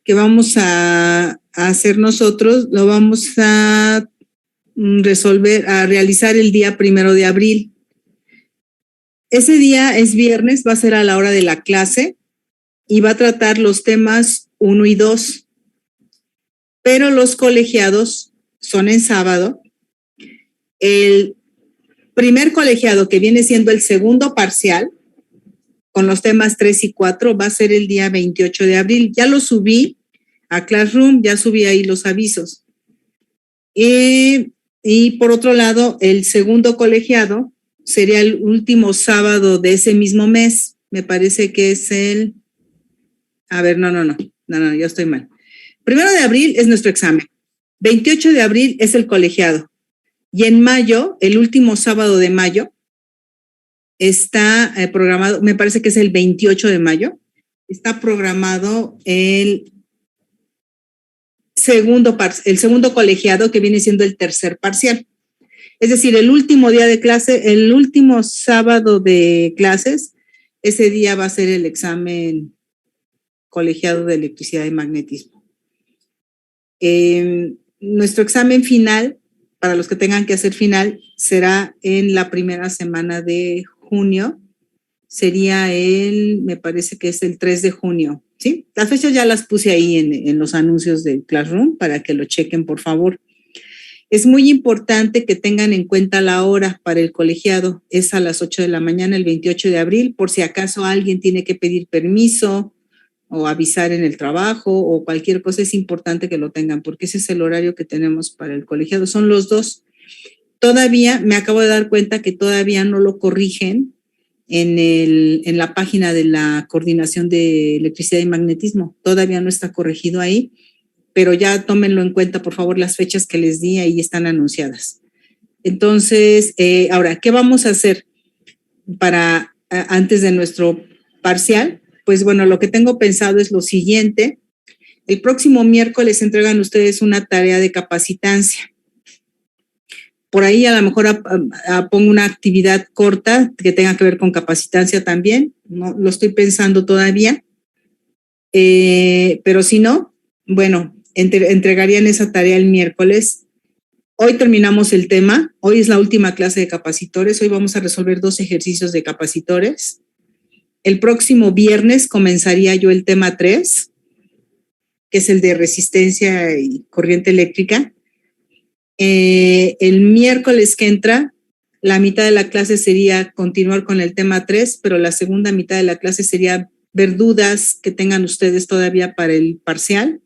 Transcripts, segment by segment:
que vamos a hacer nosotros, lo vamos a realizar el día 1 de abril. Ese día es viernes, va a ser a la hora de la clase y va a tratar los temas 1 y 2. Pero los colegiados son en sábado. El primer colegiado, que viene siendo el segundo parcial, con los temas 3 y 4, va a ser el día 28 de abril. Ya lo subí a Classroom, ya subí ahí los avisos. Y por otro lado, el segundo colegiado sería el último sábado de ese mismo mes. Me parece que es el... A ver, no, yo estoy mal. 1 de abril es nuestro examen. 28 de abril es el colegiado. Y en mayo, el último sábado de mayo, está programado, me parece que es el 28 de mayo, está programado el segundo colegiado, que viene siendo el tercer parcial. Es decir, el último día de clase, el último sábado de clases, ese día va a ser el examen colegiado de electricidad y magnetismo. Nuestro examen final, para los que tengan que hacer final, será en la primera semana de junio. Sería me parece que es el 3 de junio, ¿sí? Las fechas ya las puse ahí en los anuncios del Classroom para que lo chequen, por favor. Es muy importante que tengan en cuenta la hora para el colegiado. Es a las 8 de la mañana, el 28 de abril, por si acaso alguien tiene que pedir permiso o avisar en el trabajo o cualquier cosa, es importante que lo tengan, porque ese es el horario que tenemos para el colegiado. Son los dos. Todavía me acabo de dar cuenta que todavía no lo corrigen en la página de la Coordinación de Electricidad y Magnetismo. Todavía no está corregido ahí, pero ya tómenlo en cuenta, por favor, las fechas que les di ahí están anunciadas. Entonces, ahora, ¿qué vamos a hacer para antes de nuestro parcial? Pues bueno, lo que tengo pensado es lo siguiente. El próximo miércoles entregan ustedes una tarea de capacitancia. Por ahí a lo mejor pongo una actividad corta que tenga que ver con capacitancia también. No lo estoy pensando todavía. Pero si no, bueno, entregarían esa tarea el miércoles. Hoy terminamos el tema. Hoy es la última clase de capacitores. Hoy vamos a resolver 2 ejercicios de capacitores. El próximo viernes comenzaría yo el tema 3, que es el de resistencia y corriente eléctrica. El miércoles que entra, la mitad de la clase sería continuar con el tema 3, pero la segunda mitad de la clase sería ver dudas que tengan ustedes todavía para el parcial.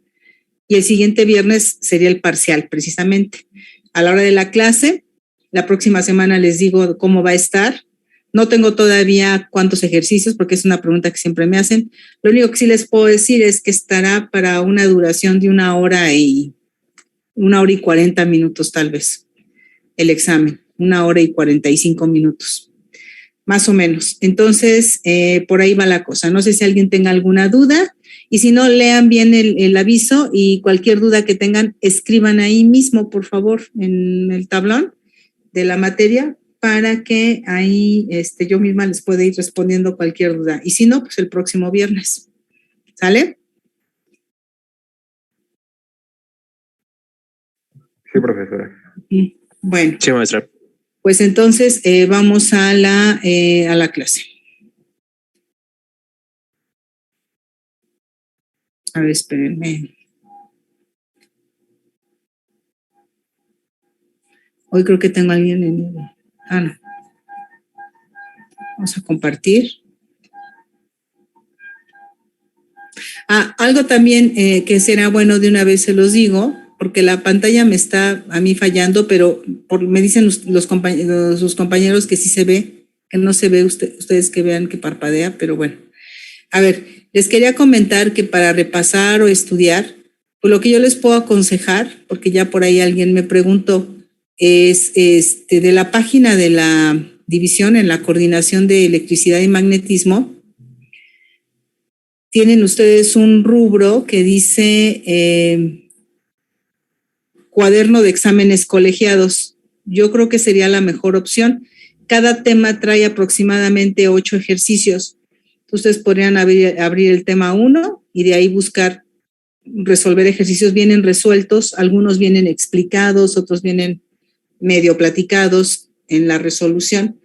Y el siguiente viernes sería el parcial, precisamente. A la hora de la clase, la próxima semana les digo cómo va a estar. No tengo todavía cuántos ejercicios, porque es una pregunta que siempre me hacen. Lo único que sí les puedo decir es que estará para una duración de 1 hora y 40 minutos tal vez, el examen, 1 hora y 45 minutos, más o menos. Entonces, por ahí va la cosa. No sé si alguien tenga alguna duda, y si no, lean bien el aviso y cualquier duda que tengan, escriban ahí mismo, por favor, en el tablón de la materia, para que ahí yo misma les pueda ir respondiendo cualquier duda. Y si no, pues el próximo viernes. ¿Sale? Sí, profesora. Bueno. Sí, maestra. Pues entonces vamos a la clase. A ver, espérenme. Hoy creo que tengo a alguien en el... no. Vamos a compartir. Algo también que será bueno de una vez se los digo, porque la pantalla me está a mí fallando, pero me dicen sus compañeros que sí se ve, que no se ve, ustedes que vean que parpadea, pero bueno. A ver, les quería comentar que para repasar o estudiar, pues lo que yo les puedo aconsejar, porque ya por ahí alguien me preguntó, es de la página de la división en la Coordinación de Electricidad y Magnetismo. Tienen ustedes un rubro que dice cuaderno de exámenes colegiados. Yo creo que sería la mejor opción. Cada tema trae aproximadamente 8 ejercicios. Ustedes podrían abrir el tema 1 y de ahí buscar resolver ejercicios, vienen resueltos, algunos vienen explicados, otros vienen medio platicados en la resolución,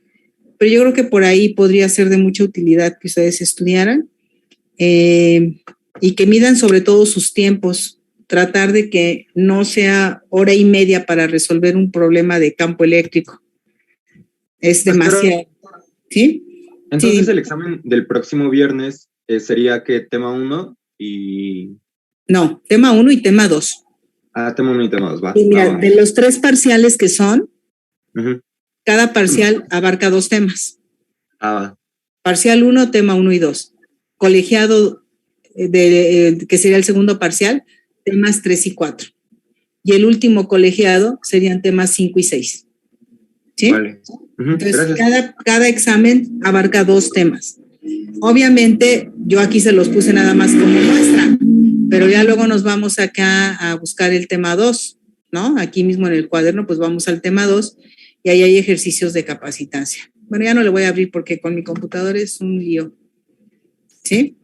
pero yo creo que por ahí podría ser de mucha utilidad que ustedes estudiaran y que midan sobre todo sus tiempos, tratar de que no sea hora y media para resolver un problema de campo eléctrico. Es demasiado. ¿Sí? Entonces sí. El examen del próximo viernes sería que tema 1 y... No, tema 1 y tema 2. Tema 1 y tema 2, va. Y mira, de los 3 parciales que son, cada parcial abarca 2 temas. Parcial 1, tema 1 y 2. Colegiado, que sería el segundo parcial, temas 3 y 4. Y el último colegiado serían temas 5 y 6. ¿Sí? Vale. Entonces, cada examen abarca 2 temas. Obviamente, yo aquí se los puse nada más como muestra, pero ya luego nos vamos acá a buscar el tema 2, ¿no? Aquí mismo en el cuaderno, pues vamos al tema 2 y ahí hay ejercicios de capacitancia. Bueno, ya no le voy a abrir porque con mi computadora es un lío. ¿Sí?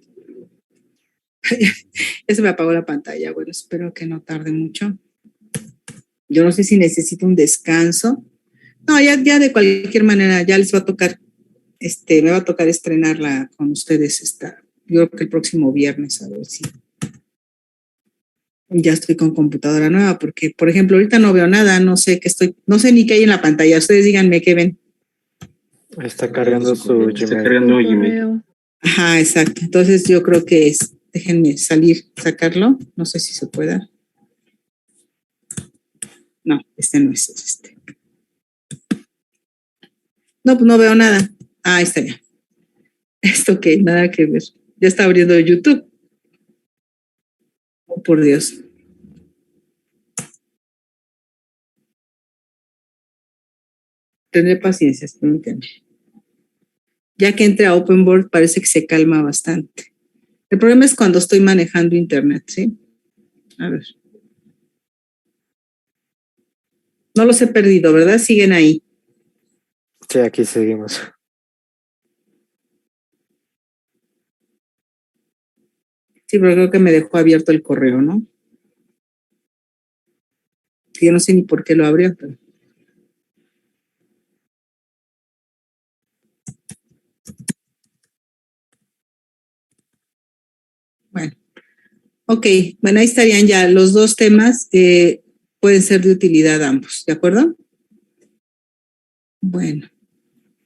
Ya se me apagó la pantalla. Bueno, espero que no tarde mucho. Yo no sé si necesito un descanso. No, ya de cualquier manera, ya les va a tocar, me va a tocar estrenarla con ustedes yo creo que el próximo viernes, a ver si ya estoy con computadora nueva, porque, por ejemplo, ahorita no veo nada, no sé ni qué hay en la pantalla. Ustedes díganme qué ven. Está cargando su Gmail. Está cargando Gmail. Ajá, exacto. Entonces yo creo que déjenme sacarlo. No sé si se pueda. No, no es No, pues no veo nada. Ahí está ya. Esto que nada que ver. Ya está abriendo YouTube. Oh, por Dios. Tendré paciencia, permítanme. Ya que entre a OpenBoard parece que se calma bastante. El problema es cuando estoy manejando internet, ¿sí? A ver. No los he perdido, ¿verdad? Siguen ahí. Sí, aquí seguimos. Sí, pero creo que me dejó abierto el correo, ¿no? Yo no sé ni por qué lo abrió, pero... Bueno, ok, bueno, ahí estarían ya los 2 temas, pueden ser de utilidad ambos, ¿de acuerdo? Bueno,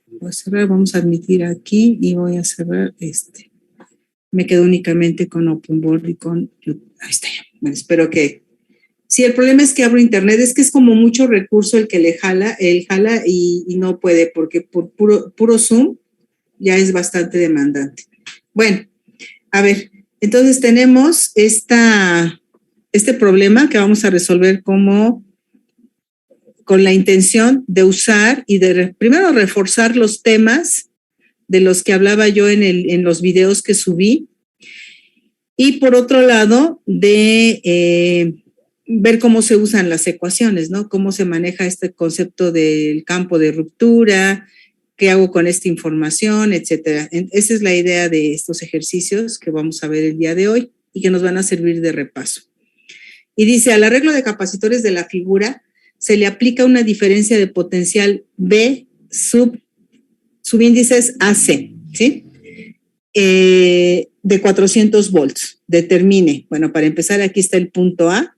voy a cerrar, vamos a admitir aquí y voy a cerrar Me quedo únicamente con OpenBoard y con YouTube. Ahí está ya. Bueno, espero que... Sí, el problema es que abro internet, es que es como mucho recurso el que él jala y no puede, porque por puro Zoom ya es bastante demandante. Bueno, a ver, entonces tenemos este problema que vamos a resolver con la intención de usar y primero reforzar los temas de los que hablaba yo en los videos que subí, y por otro lado de ver cómo se usan las ecuaciones, ¿no? Cómo se maneja este concepto del campo de ruptura, qué hago con esta información, etcétera. Esa es la idea de estos ejercicios que vamos a ver el día de hoy y que nos van a servir de repaso. Y dice, al arreglo de capacitores de la figura se le aplica una diferencia de potencial B subíndices AC, ¿sí? De 400 volts. Determine, bueno, para empezar aquí está el punto A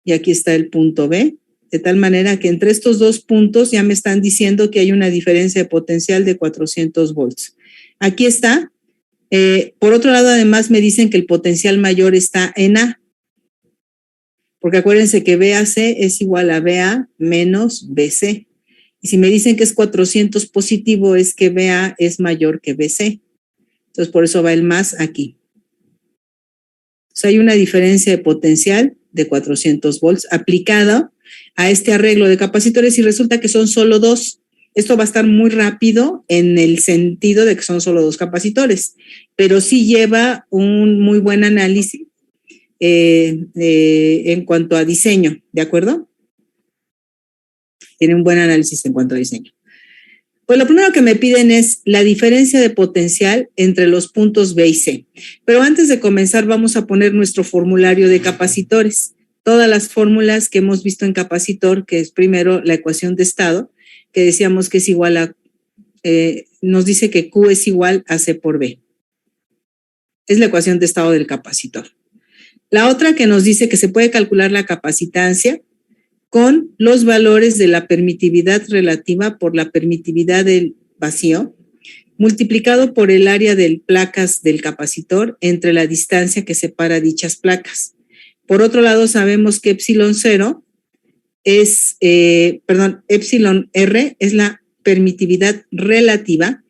y aquí está el punto B, de tal manera que entre estos 2 puntos ya me están diciendo que hay una diferencia de potencial de 400 volts. Aquí está. Por otro lado, además me dicen que el potencial mayor está en A, porque acuérdense que BAC es igual a BA menos BC. Y si me dicen que es 400 positivo, es que BA es mayor que BC. Entonces, por eso va el más aquí. O sea, hay una diferencia de potencial de 400 volts aplicado a este arreglo de capacitores y resulta que son solo 2. Esto va a estar muy rápido en el sentido de que son solo 2 capacitores, pero sí lleva un muy buen análisis en cuanto a diseño, ¿de acuerdo? Tiene un buen análisis en cuanto a diseño. Pues lo primero que me piden es la diferencia de potencial entre los puntos B y C. Pero antes de comenzar vamos a poner nuestro formulario de capacitores. Todas las fórmulas que hemos visto en capacitor, que es primero la ecuación de estado, que decíamos que es igual a, nos dice que Q es igual a C por B. Es la ecuación de estado del capacitor. La otra que nos dice que se puede calcular la capacitancia con los valores de la permitividad relativa por la permitividad del vacío, multiplicado por el área de placas del capacitor entre la distancia que separa dichas placas. Por otro lado, sabemos que epsilon 0 es, epsilon R es la permitividad relativa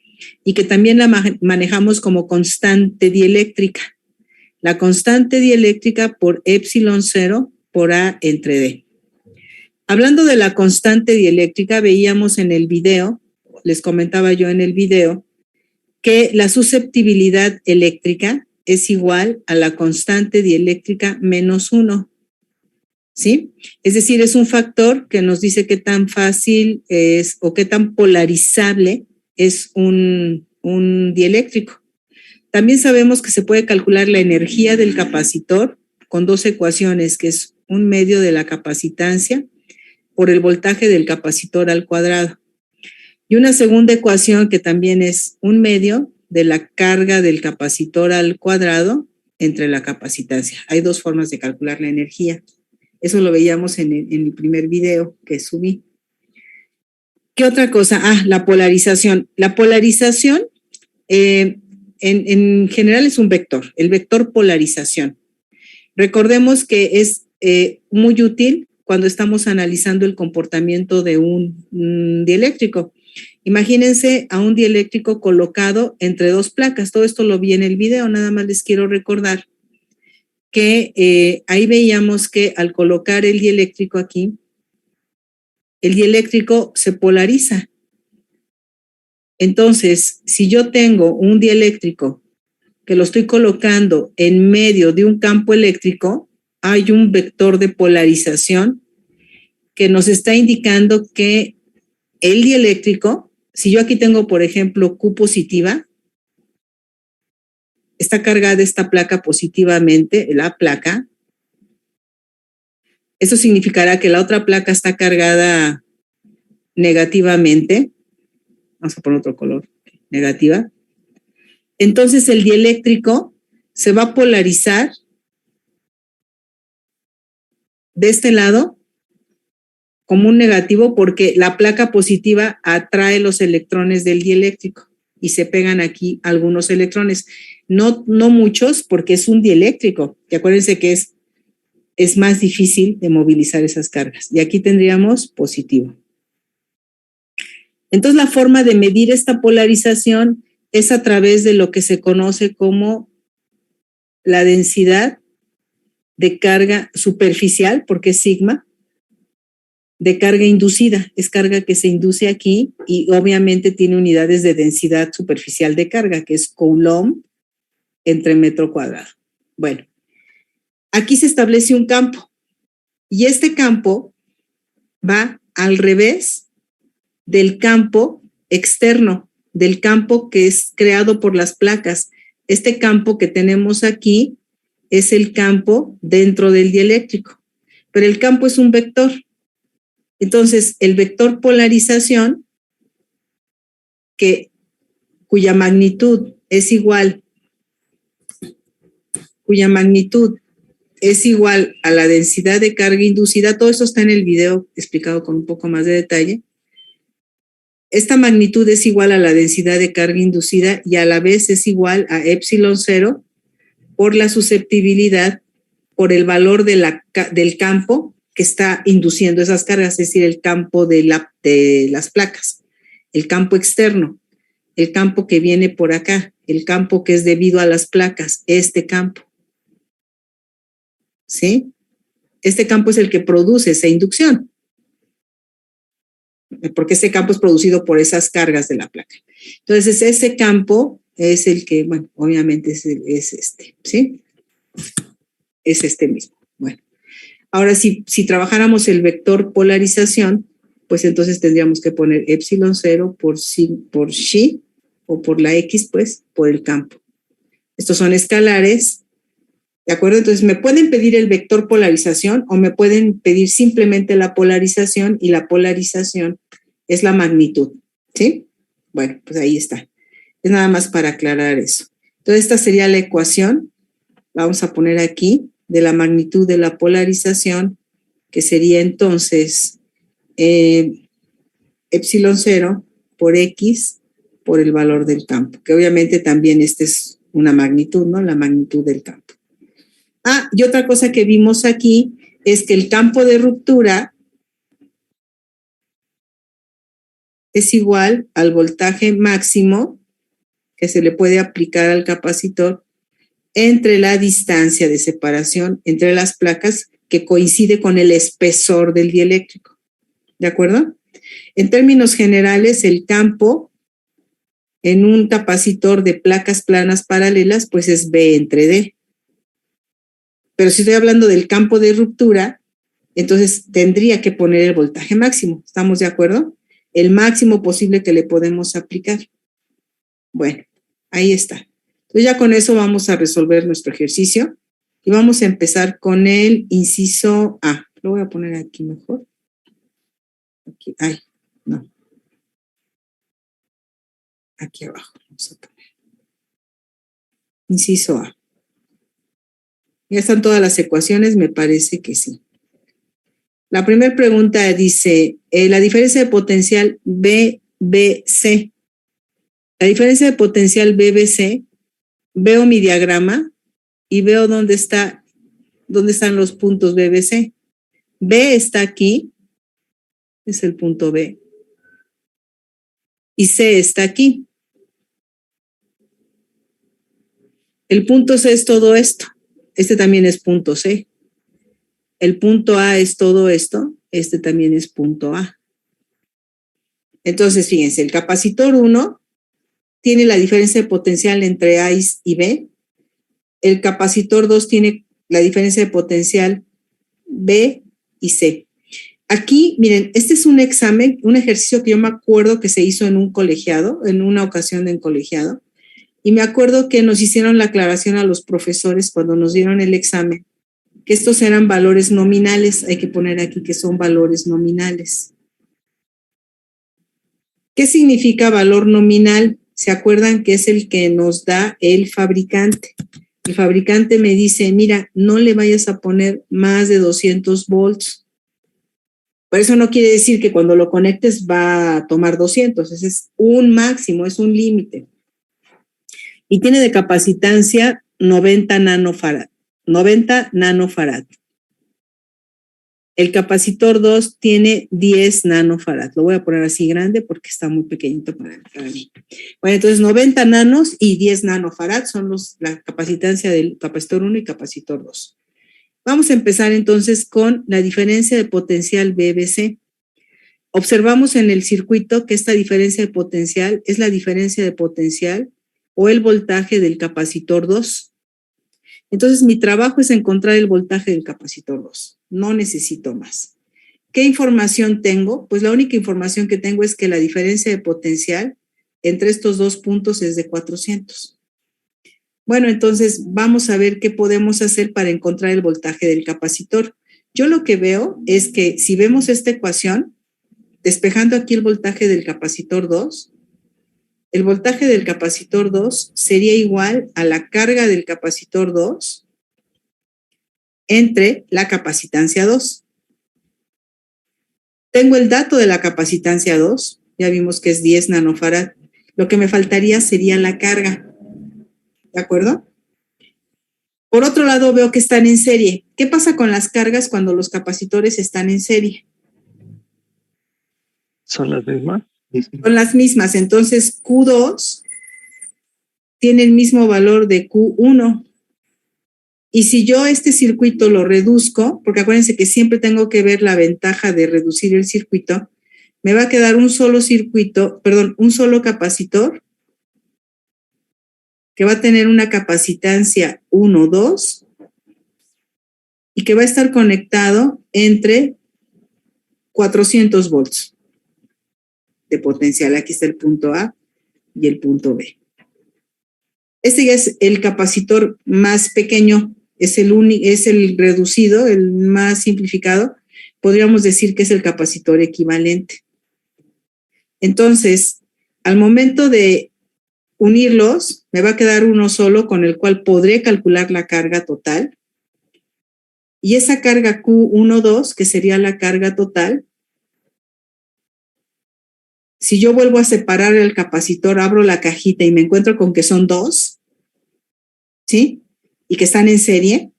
y que también la manejamos como constante dieléctrica. La constante dieléctrica por epsilon 0 por A entre D. Hablando de la constante dieléctrica, veíamos en el video, les comentaba yo en el video, que la susceptibilidad eléctrica es igual a la constante dieléctrica menos 1. ¿Sí? Es decir, es un factor que nos dice qué tan fácil es o qué tan polarizable es un dieléctrico. También sabemos que se puede calcular la energía del capacitor con dos ecuaciones, que es 1/2 de la capacitancia por el voltaje del capacitor al cuadrado. Y una segunda ecuación que también es 1/2 de la carga del capacitor al cuadrado entre la capacitancia. Hay dos formas de calcular la energía. Eso lo veíamos en el primer video que subí. ¿Qué otra cosa? La polarización. La polarización en general es un vector, el vector polarización. Recordemos que es muy útil cuando estamos analizando el comportamiento de un dieléctrico. Imagínense a un dieléctrico colocado entre dos placas. Todo esto lo vi en el video, nada más les quiero recordar que ahí veíamos que al colocar el dieléctrico aquí, el dieléctrico se polariza. Entonces, si yo tengo un dieléctrico que lo estoy colocando en medio de un campo eléctrico, hay un vector de polarización que nos está indicando que el dieléctrico, si yo aquí tengo, por ejemplo, Q positiva, está cargada esta placa positivamente, la placa. Eso significará que la otra placa está cargada negativamente. Vamos a poner otro color, negativa. Entonces el dieléctrico se va a polarizar de este lado como un negativo porque la placa positiva atrae los electrones del dieléctrico y se pegan aquí algunos electrones. No muchos porque es un dieléctrico. Y acuérdense que es más difícil de movilizar esas cargas. Y aquí tendríamos positivo. Entonces la forma de medir esta polarización es a través de lo que se conoce como la densidad de carga superficial, porque es sigma, de carga inducida. Es carga que se induce aquí y obviamente tiene unidades de densidad superficial de carga, que es Coulomb entre metro cuadrado. Bueno, aquí se establece un campo y este campo va al revés del campo externo, del campo que es creado por las placas. Este campo que tenemos aquí es el campo dentro del dieléctrico, pero el campo es un vector. Entonces, el vector polarización, cuya magnitud es igual a la densidad de carga inducida, todo eso está en el video explicado con un poco más de detalle. Esta magnitud es igual a la densidad de carga inducida y a la vez es igual a epsilon 0 por la susceptibilidad, por el valor del campo que está induciendo esas cargas, es decir, el campo de las placas, el campo externo, el campo que viene por acá, el campo que es debido a las placas, este campo. ¿Sí? Este campo es el que produce esa inducción, porque ese campo es producido por esas cargas de la placa. Entonces, ese campo es el que, bueno, obviamente es este, ¿sí? Es este mismo. Bueno, ahora si trabajáramos el vector polarización, pues entonces tendríamos que poner epsilon 0 por xi, o por la x, pues, por el campo. Estos son escalares, ¿de acuerdo? Entonces me pueden pedir el vector polarización o me pueden pedir simplemente la polarización, y la polarización es la magnitud, ¿sí? Bueno, pues ahí está. Es nada más para aclarar eso. Entonces esta sería la ecuación, la vamos a poner aquí, de la magnitud de la polarización, que sería entonces epsilon 0 por x por el valor del campo, que obviamente también esta es una magnitud, ¿no? La magnitud del campo. Ah, y otra cosa que vimos aquí es que el campo de ruptura es igual al voltaje máximo que se le puede aplicar al capacitor entre la distancia de separación entre las placas, que coincide con el espesor del dieléctrico. ¿De acuerdo? En términos generales, el campo en un capacitor de placas planas paralelas, pues es B entre D. Pero si estoy hablando del campo de ruptura, entonces tendría que poner el voltaje máximo. ¿Estamos de acuerdo? El máximo posible que le podemos aplicar. Bueno, ahí está. Entonces ya con eso vamos a resolver nuestro ejercicio y vamos a empezar con el inciso A. Lo voy a poner aquí mejor. Aquí, ay, no. Aquí abajo. Vamos a poner. Inciso A. Ya están todas las ecuaciones, me parece que sí. La primera pregunta dice, la diferencia de potencial BBC. La diferencia de potencial BBC, veo mi diagrama y veo dónde están los puntos BBC. B está aquí, es el punto B. Y C está aquí. El punto C es todo esto. Este también es punto C. El punto A es todo esto. Este también es punto A. Entonces, fíjense, el capacitor 1 tiene la diferencia de potencial entre A y B. El capacitor 2 tiene la diferencia de potencial B y C. Aquí, miren, este es un examen, un ejercicio que yo me acuerdo que se hizo en un colegiado, en una ocasión en colegiado. Y me acuerdo que nos hicieron la aclaración a los profesores cuando nos dieron el examen, que estos eran valores nominales. Hay que poner aquí que son valores nominales. ¿Qué significa valor nominal? ¿Se acuerdan que es el que nos da el fabricante? El fabricante me dice, mira, no le vayas a poner más de 200 volts. Por eso no quiere decir que cuando lo conectes va a tomar 200. Ese es un máximo, es un límite. Y tiene de capacitancia 90 nanofarad. 90 nanofarad. El capacitor 2 tiene 10 nanofarad. Lo voy a poner así grande porque está muy pequeñito para mí. Bueno, entonces 90 nanos y 10 nanofarad son la capacitancia del capacitor 1 y capacitor 2. Vamos a empezar entonces con la diferencia de potencial BBC. Observamos en el circuito que esta diferencia de potencial es la diferencia de potencial o el voltaje del capacitor 2. Entonces, mi trabajo es encontrar el voltaje del capacitor 2. No necesito más. ¿Qué información tengo? Pues la única información que tengo es que la diferencia de potencial entre estos dos puntos es de 400. Bueno, entonces vamos a ver qué podemos hacer para encontrar el voltaje del capacitor. Yo lo que veo es que si vemos esta ecuación, despejando aquí el voltaje del capacitor 2, el voltaje del capacitor 2 sería igual a la carga del capacitor 2 entre la capacitancia 2. Tengo el dato de la capacitancia 2, ya vimos que es 10 nanofarad. Lo que me faltaría sería la carga, ¿de acuerdo? Por otro lado, veo que están en serie. ¿Qué pasa con las cargas cuando los capacitores están en serie? ¿Son las mismas? Son las mismas. Entonces, Q2 tiene el mismo valor de Q1. Y si yo este circuito lo reduzco, porque acuérdense que siempre tengo que ver la ventaja de reducir el circuito, me va a quedar un solo capacitor que va a tener una capacitancia 1, 2 y que va a estar conectado entre 400 volts. de potencial. Aquí está el punto A y el punto B. Este ya es el capacitor más pequeño, es el reducido, el más simplificado. Podríamos decir que es el capacitor equivalente. Entonces, al momento de unirlos, me va a quedar uno solo con el cual podré calcular la carga total. Y esa carga Q12, que sería la carga total, si yo vuelvo a separar el capacitor, abro la cajita y me encuentro con que son 2, ¿sí? Y que están en serie,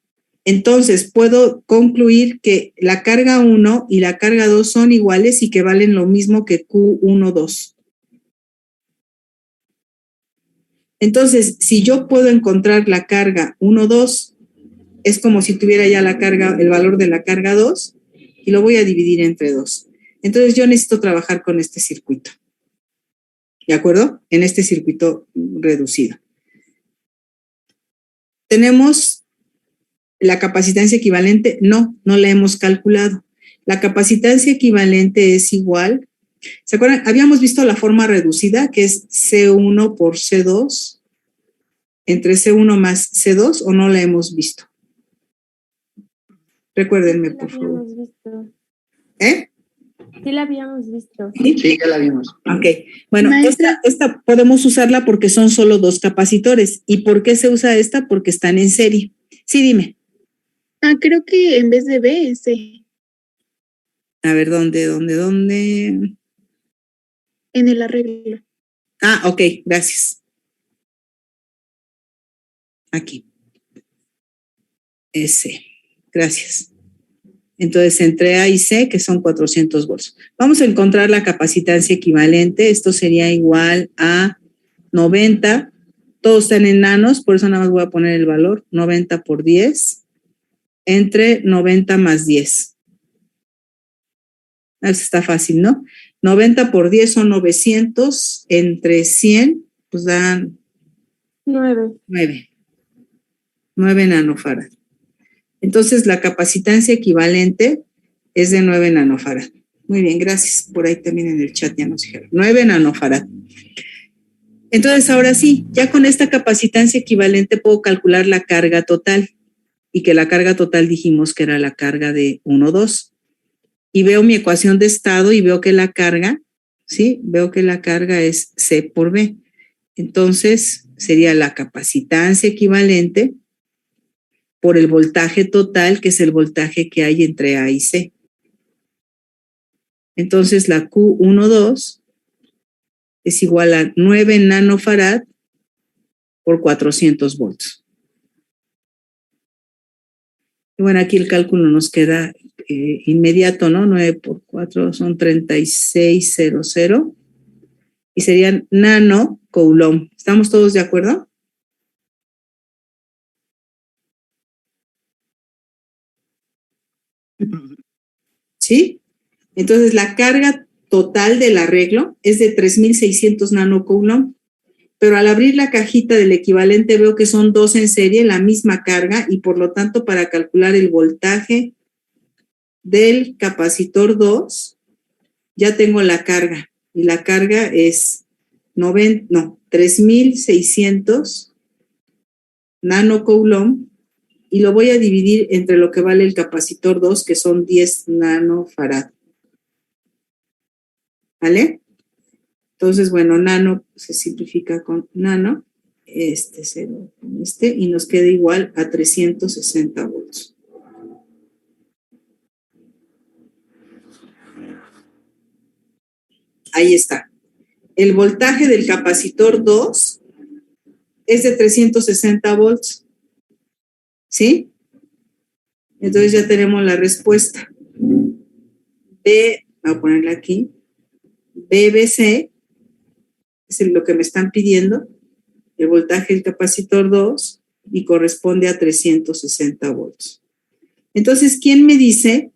entonces puedo concluir que la carga 1 y la carga 2 son iguales y que valen lo mismo que Q12. Entonces, si yo puedo encontrar la carga 1,2, es como si tuviera ya la carga, el valor de la carga 2, y lo voy a dividir entre 2. Entonces, yo necesito trabajar con este circuito. ¿De acuerdo? En este circuito reducido. ¿Tenemos la capacitancia equivalente? No la hemos calculado. La capacitancia equivalente es igual. ¿Se acuerdan? Habíamos visto la forma reducida, que es C1 por C2, entre C1 más C2, ¿o no la hemos visto? Recuérdenme, por favor. Sí, la habíamos visto. ¿Eh? Sí, la habíamos visto. Sí, ya la vimos. Ok. Bueno, Maestra. esta podemos usarla porque son solo 2 capacitores. ¿Y por qué se usa esta? Porque están en serie. Sí, dime. Creo que en vez de B es C. A ver, ¿dónde? En el arreglo. Ok, gracias. Aquí. S. Gracias. Entonces, entre A y C, que son 400 volts. Vamos a encontrar la capacitancia equivalente. Esto sería igual a 90. Todos están en nanos, por eso nada más voy a poner el valor. 90 por 10, entre 90 más 10. Eso está fácil, ¿no? 90 por 10 son 900, entre 100, pues dan 9. 9 nanofarad. Entonces, la capacitancia equivalente es de 9 nanofarad. Muy bien, gracias. Por ahí también en el chat ya nos dijeron. 9 nanofarad. Entonces, ahora sí, ya con esta capacitancia equivalente puedo calcular la carga total. Y que la carga total dijimos que era la carga de 1,2. Y veo mi ecuación de estado y veo que la carga, ¿sí? Veo que la carga es C por B. Entonces, sería la capacitancia equivalente por el voltaje total, que es el voltaje que hay entre A y C. Entonces, la Q12 es igual a 9 nanofarad por 400 volts. Y bueno, aquí el cálculo nos queda inmediato, ¿no? 9 por 4 son 3600 y serían nanocoulomb. ¿Estamos todos de acuerdo? ¿Sí? Entonces, la carga total del arreglo es de 3600 nanocoulomb, pero al abrir la cajita del equivalente veo que son 2 en serie, la misma carga, y por lo tanto, para calcular el voltaje del capacitor 2, ya tengo la carga, y la carga es 3600 nanocoulomb, y lo voy a dividir entre lo que vale el capacitor 2, que son 10 nanofarad. ¿Vale? Entonces, bueno, nano se simplifica con nano, cero con y nos queda igual a 360 volts. Ahí está. El voltaje del capacitor 2 es de 360 volts. ¿Sí? Entonces ya tenemos la respuesta. Voy a ponerla aquí. BBC es lo que me están pidiendo, el voltaje del capacitor 2, y corresponde a 360 volts. Entonces, ¿quién me dice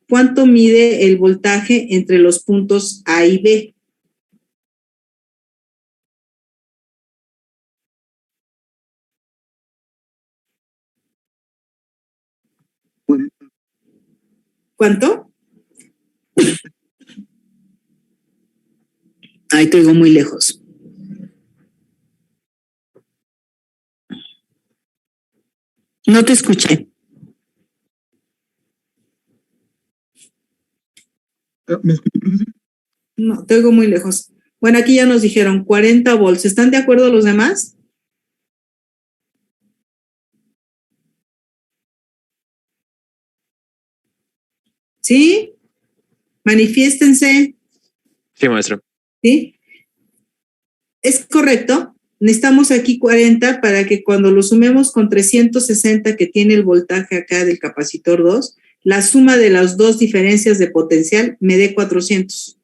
cuánto mide el voltaje entre los puntos A y B? ¿Cuánto? Ahí te oigo muy lejos. No te escuché. ¿Me escuchas, profesor? No, te oigo muy lejos. Bueno, aquí ya nos dijeron 40 volts. ¿Están de acuerdo los demás? ¿Sí? Manifiéstense. Sí, maestro. ¿Sí? Es correcto. Necesitamos aquí 40 para que cuando lo sumemos con 360 que tiene el voltaje acá del capacitor 2, la suma de las dos diferencias de potencial me dé 400.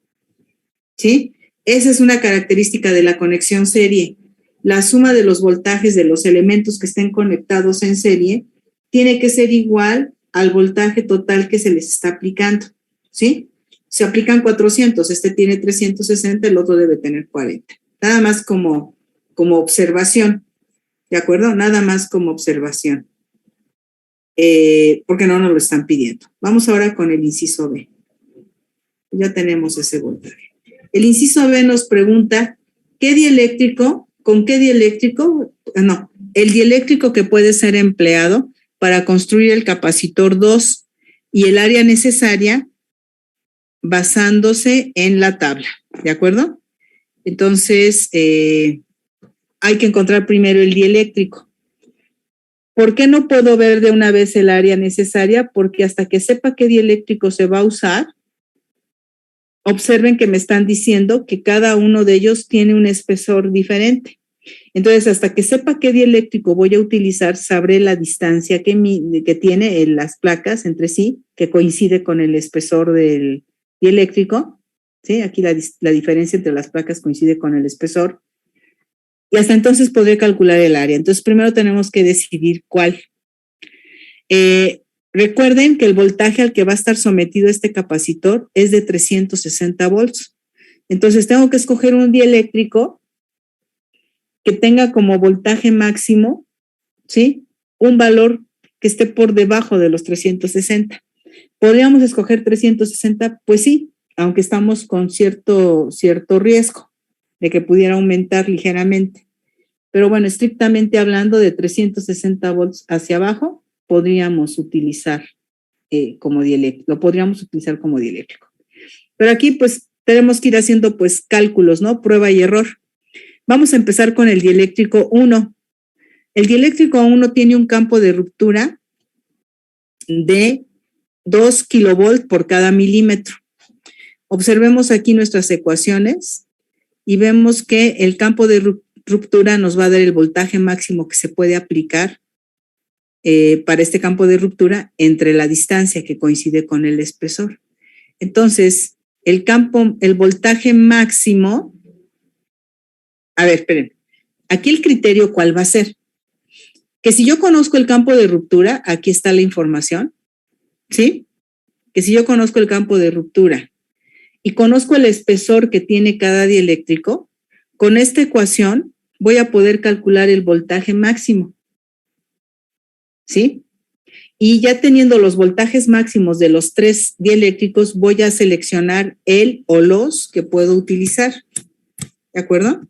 ¿Sí? Esa es una característica de la conexión serie. La suma de los voltajes de los elementos que estén conectados en serie tiene que ser igual al voltaje total que se les está aplicando. ¿Sí? Se aplican 400, este tiene 360, el otro debe tener 40. Nada más como observación, ¿de acuerdo? Nada más como observación. Porque no nos lo están pidiendo. Vamos ahora con el inciso B. Ya tenemos ese voltaje. El inciso B nos pregunta, ¿qué dieléctrico, con qué dieléctrico? No, el dieléctrico que puede ser empleado para construir el capacitor 2 y el área necesaria basándose en la tabla, ¿de acuerdo? Entonces, hay que encontrar primero el dieléctrico. ¿Por qué no puedo ver de una vez el área necesaria? Porque hasta que sepa qué dieléctrico se va a usar, observen que me están diciendo que cada uno de ellos tiene un espesor diferente. Entonces, hasta que sepa qué dieléctrico voy a utilizar, sabré la distancia que tiene las placas entre sí, que coincide con el espesor del dieléctrico. ¿Sí? Aquí la diferencia entre las placas coincide con el espesor. Y hasta entonces podré calcular el área. Entonces, primero tenemos que decidir cuál. Recuerden que el voltaje al que va a estar sometido este capacitor es de 360 volts. Entonces, tengo que escoger un dieléctrico que tenga como voltaje máximo, ¿sí? Un valor que esté por debajo de los 360. ¿Podríamos escoger 360? Pues sí, aunque estamos con cierto riesgo de que pudiera aumentar ligeramente. Pero bueno, estrictamente hablando de 360 volts hacia abajo, podríamos utilizar como dieléctrico, lo podríamos utilizar como dieléctrico. Pero aquí pues tenemos que ir haciendo pues cálculos, ¿no? Prueba y error. Vamos a empezar con el dieléctrico 1. El dieléctrico 1 tiene un campo de ruptura de 2 kilovolt por cada milímetro. Observemos aquí nuestras ecuaciones y vemos que el campo de ruptura nos va a dar el voltaje máximo que se puede aplicar para este campo de ruptura entre la distancia que coincide con el espesor. Entonces, el voltaje máximo, a ver, esperen, aquí el criterio, ¿cuál va a ser? Que si yo conozco el campo de ruptura, aquí está la información, ¿sí? Que si yo conozco el campo de ruptura y conozco el espesor que tiene cada dieléctrico, con esta ecuación voy a poder calcular el voltaje máximo, ¿sí? Y ya teniendo los voltajes máximos de los 3 dieléctricos, voy a seleccionar el o los que puedo utilizar, ¿de acuerdo?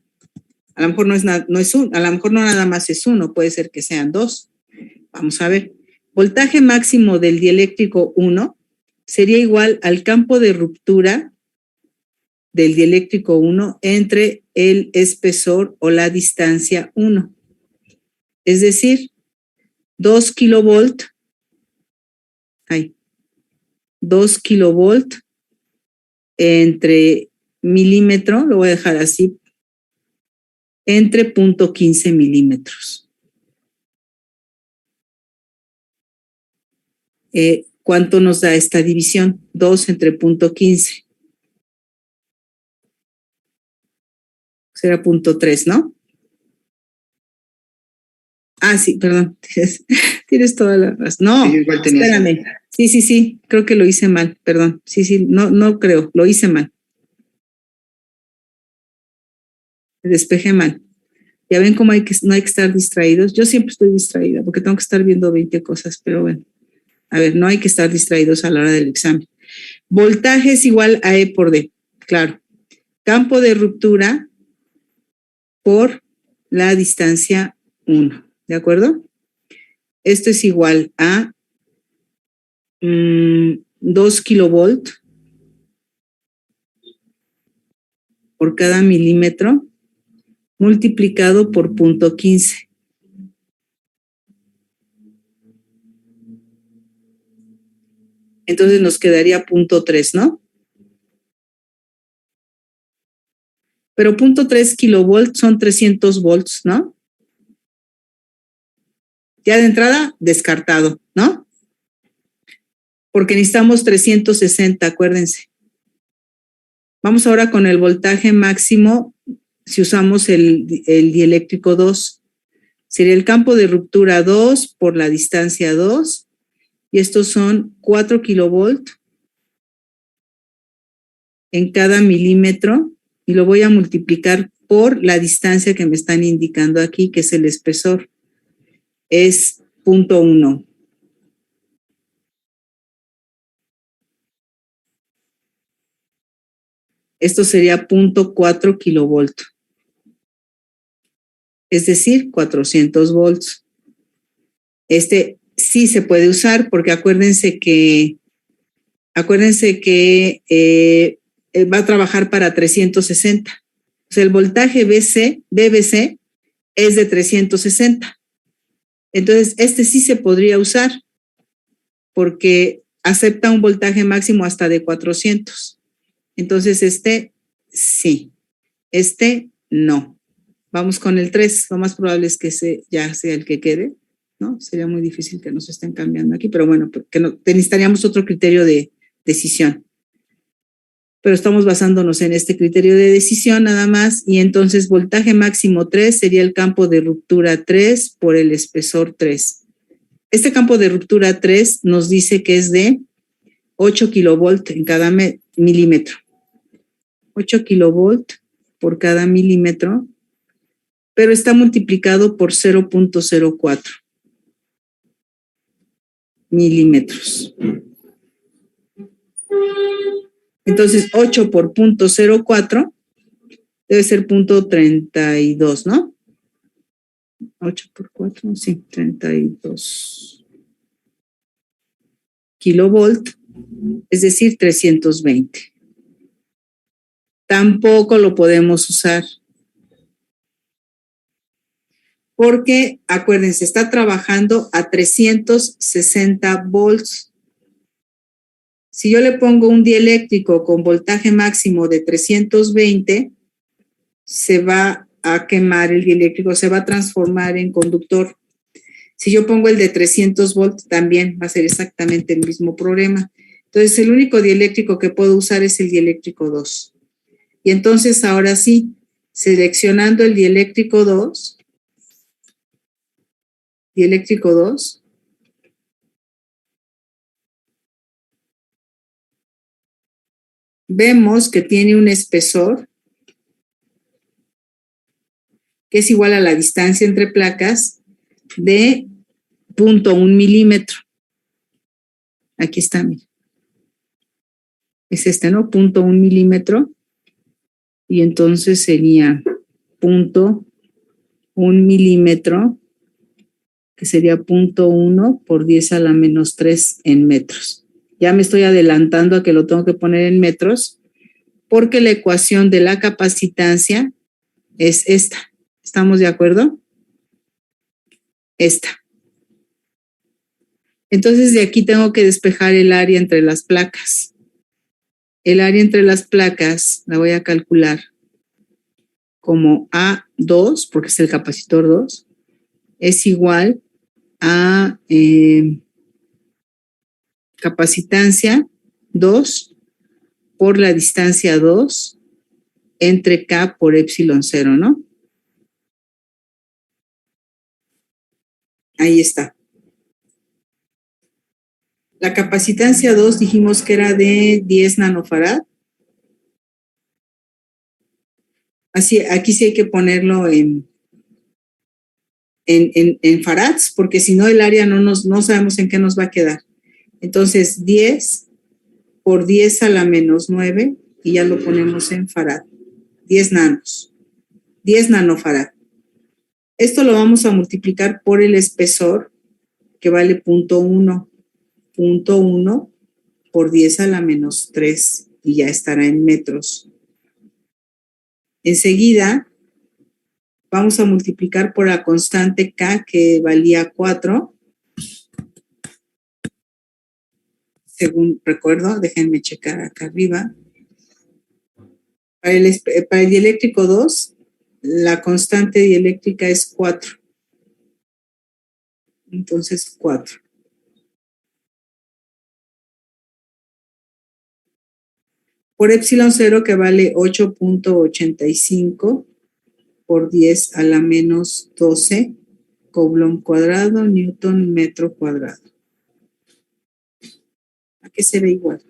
A lo mejor a lo mejor no nada más es uno, puede ser que sean 2. Vamos a ver. Voltaje máximo del dieléctrico 1 sería igual al campo de ruptura del dieléctrico 1 entre el espesor o la distancia 1. Es decir, 2 kilovolt, 2 kilovolt entre milímetro, lo voy a dejar así, entre 0.15 milímetros. ¿Cuánto nos da esta división? 2 entre 0.15. Será 0.3, ¿no? Ah, sí, perdón. Tienes toda la razón. No, sí, espérame. Sí. Creo que lo hice mal, perdón. Sí, no creo, lo hice mal. Me despejé mal. Ya ven cómo no hay que estar distraídos. Yo siempre estoy distraída porque tengo que estar viendo 20 cosas, pero bueno. A ver, no hay que estar distraídos a la hora del examen. Voltaje es igual a E por D, claro. campo de ruptura por la distancia 1, ¿de acuerdo? Esto es igual a 2 kilovolt por cada milímetro multiplicado por 0.15. Entonces nos quedaría 0.3, ¿no? Pero 0.3 kilovolts son 300 volts, ¿no? Ya de entrada, descartado, ¿no? Porque necesitamos 360, acuérdense. Vamos ahora con el voltaje máximo si usamos el dieléctrico 2. Sería el campo de ruptura 2 por la distancia 2. Y estos son 4 kilovolt en cada milímetro. Y lo voy a multiplicar por la distancia que me están indicando aquí, que es el espesor. Es 0.1. Esto sería 0.4 kilovolt. Es decir, 400 volts. Este sí se puede usar porque acuérdense que va a trabajar para 360. O sea, el voltaje BBC es de 360. Entonces, este sí se podría usar porque acepta un voltaje máximo hasta de 400. Entonces, este sí, este no. Vamos con el 3. Lo más probable es que ese ya sea el que quede, ¿no? Sería muy difícil que nos estén cambiando aquí, pero bueno, porque necesitaríamos otro criterio de decisión. Pero estamos basándonos en este criterio de decisión nada más, y entonces voltaje máximo 3 sería el campo de ruptura 3 por el espesor 3. Este campo de ruptura 3 nos dice que es de 8 kilovolt en cada milímetro. 8 kilovolt por cada milímetro, pero está multiplicado por 0.04 milímetros. Entonces, 8 por 0.04 debe ser 0.32, ¿no? 8 por 4, sí, 32 kilovolt, es decir, 320. Tampoco lo podemos usar porque, acuérdense, está trabajando a 360 volts. Si yo le pongo un dieléctrico con voltaje máximo de 320, se va a quemar el dieléctrico, se va a transformar en conductor. Si yo pongo el de 300 volts, también va a ser exactamente el mismo problema. Entonces, el único dieléctrico que puedo usar es el dieléctrico 2. Y entonces, ahora sí, seleccionando el dieléctrico 2, vemos que tiene un espesor que es igual a la distancia entre placas de 0.1 milímetro. Aquí está, mira. Es este, ¿no? 0.1 milímetro. Y entonces sería 0.1 milímetro, que sería 0.1 por 10 a la menos 3 en metros. Ya me estoy adelantando a que lo tengo que poner en metros, porque la ecuación de la capacitancia es esta. ¿Estamos de acuerdo? Esta. Entonces, de aquí tengo que despejar el área entre las placas. El área entre las placas la voy a calcular como A2, porque es el capacitor 2, es igual a capacitancia 2 por la distancia 2 entre K por epsilon 0, ¿no? Ahí está. La capacitancia 2 dijimos que era de 10 nanofarad. Así, aquí sí hay que ponerlo en farads, porque si no el área no sabemos en qué nos va a quedar. Entonces, 10 por 10 a la menos 9, y ya lo ponemos en farad. 10 nanos, 10 nanofarad. Esto lo vamos a multiplicar por el espesor, que vale 0.1. 0.1 por 10 a la menos 3, y ya estará en metros. Enseguida, vamos a multiplicar por la constante K, que valía 4. Según recuerdo, déjenme checar acá arriba. Para el dieléctrico 2, la constante dieléctrica es 4. Entonces, 4. Por epsilon 0, que vale 8.85 por 10 a la menos 12, Coulomb cuadrado, Newton metro cuadrado. ¿A qué se ve igual?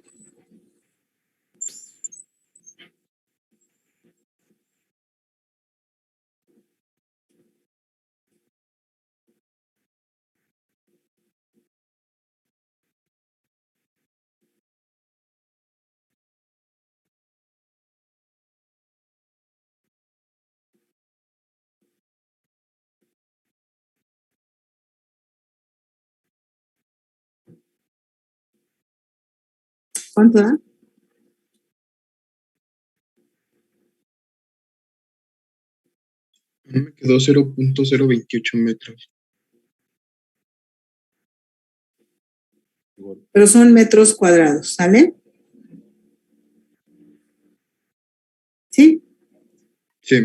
¿Cuánto da? Me quedó 0.028 metros. Pero son metros cuadrados, ¿sale? ¿Sí? Sí.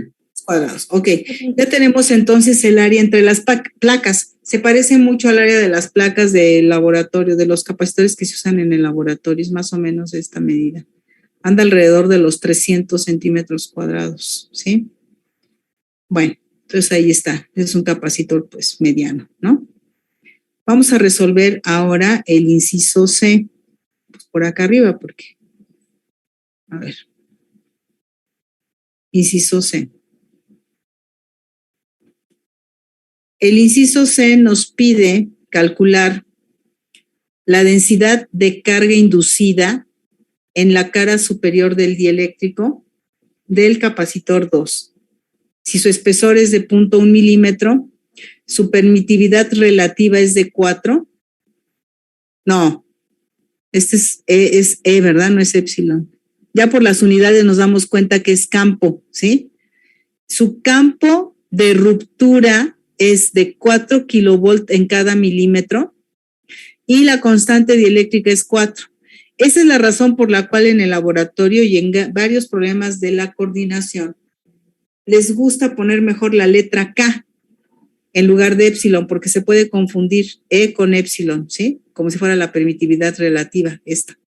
Cuadrados, ok. Ya tenemos entonces el área entre las placas. Se parece mucho al área de las placas del laboratorio, de los capacitores que se usan en el laboratorio, es más o menos de esta medida. Anda alrededor de los 300 centímetros cuadrados, ¿sí? Bueno, entonces ahí está. Es un capacitor, pues, mediano, ¿no? Vamos a resolver ahora el inciso C, pues por acá arriba, porque, a ver, inciso C. El inciso C nos pide calcular la densidad de carga inducida en la cara superior del dieléctrico del capacitor 2. Si su espesor es de 0.1 milímetro, su permitividad relativa es de 4. No, este es E, ¿verdad? No es epsilon. Ya por las unidades nos damos cuenta que es campo, ¿sí? Su campo de ruptura es de 4 kilovolt en cada milímetro y la constante dieléctrica es 4. Esa es la razón por la cual en el laboratorio y en varios problemas de la coordinación les gusta poner mejor la letra K en lugar de epsilon, porque se puede confundir E con epsilon, ¿sí? Como si fuera la permitividad relativa, esta.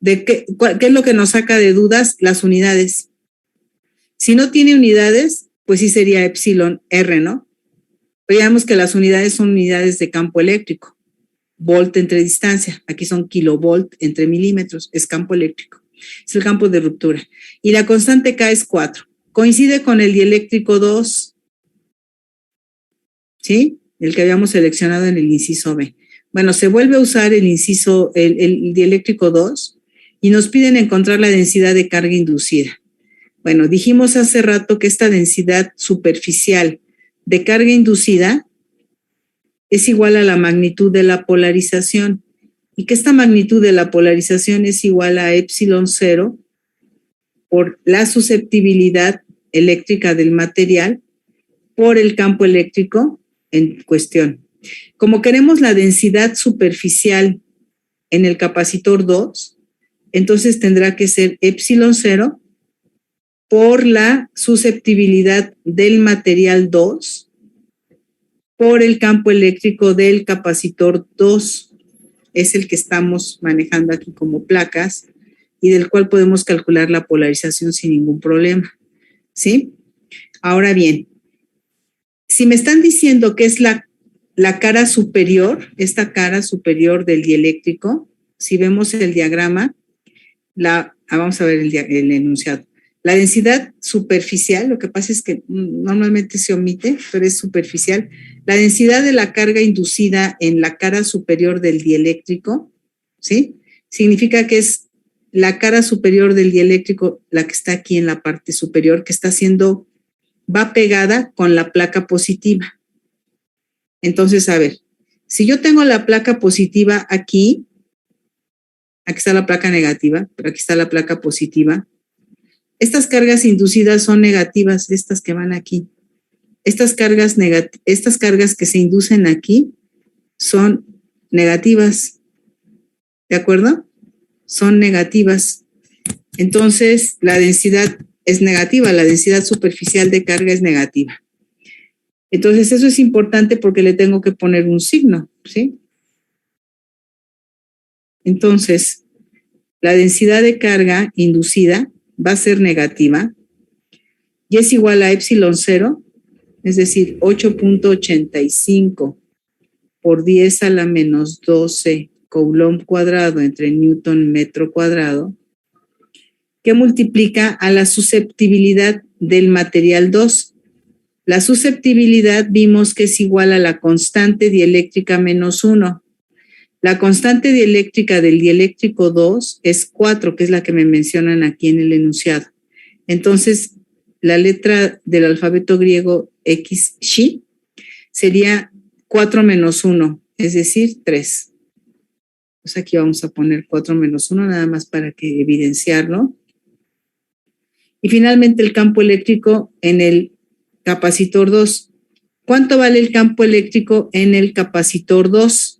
¿Qué es lo que nos saca de dudas? Las unidades. Si no tiene unidades, pues sí sería epsilon R, ¿no? Veamos que las unidades son unidades de campo eléctrico. Volt entre distancia. Aquí son kilovolt entre milímetros. Es campo eléctrico. Es el campo de ruptura. Y la constante K es 4. Coincide con el dieléctrico 2. ¿Sí? El que habíamos seleccionado en el inciso B. Bueno, se vuelve a usar el dieléctrico 2 y nos piden encontrar la densidad de carga inducida. Bueno, dijimos hace rato que esta densidad superficial de carga inducida es igual a la magnitud de la polarización y que esta magnitud de la polarización es igual a epsilon 0 por la susceptibilidad eléctrica del material por el campo eléctrico en cuestión. Como queremos la densidad superficial en el capacitor 2, entonces tendrá que ser epsilon 0 por la susceptibilidad del material 2 por el campo eléctrico del capacitor 2. Es el que estamos manejando aquí como placas y del cual podemos calcular la polarización sin ningún problema. ¿Sí? Ahora bien, si me están diciendo que es la cara superior, esta cara superior del dieléctrico, si vemos el diagrama, vamos a ver el enunciado. La densidad superficial, lo que pasa es que normalmente se omite, pero es superficial. La densidad de la carga inducida en la cara superior del dieléctrico, ¿sí? Significa que es la cara superior del dieléctrico, la que está aquí en la parte superior, que está haciendo, va pegada con la placa positiva. Entonces, a ver, si yo tengo la placa positiva aquí está la placa negativa, pero aquí está la placa positiva. Estas cargas inducidas son negativas, estas que van aquí. Estas cargas que se inducen aquí son negativas. ¿De acuerdo? Son negativas. Entonces, la densidad es negativa, la densidad superficial de carga es negativa. Entonces, eso es importante porque le tengo que poner un signo, ¿sí? Entonces, la densidad de carga inducida va a ser negativa y es igual a epsilon 0, es decir, 8.85 por 10 a la menos 12 coulomb cuadrado entre newton metro cuadrado, que multiplica a la susceptibilidad del material 2. La susceptibilidad vimos que es igual a la constante dieléctrica menos 1. La constante dieléctrica del dieléctrico 2 es 4, que es la que me mencionan aquí en el enunciado. Entonces, la letra del alfabeto griego xi sería 4 menos 1, es decir, 3. Pues aquí vamos a poner 4 menos 1, nada más para que evidenciarlo. Y finalmente el campo eléctrico en el capacitor 2. ¿Cuánto vale el campo eléctrico en el capacitor 2?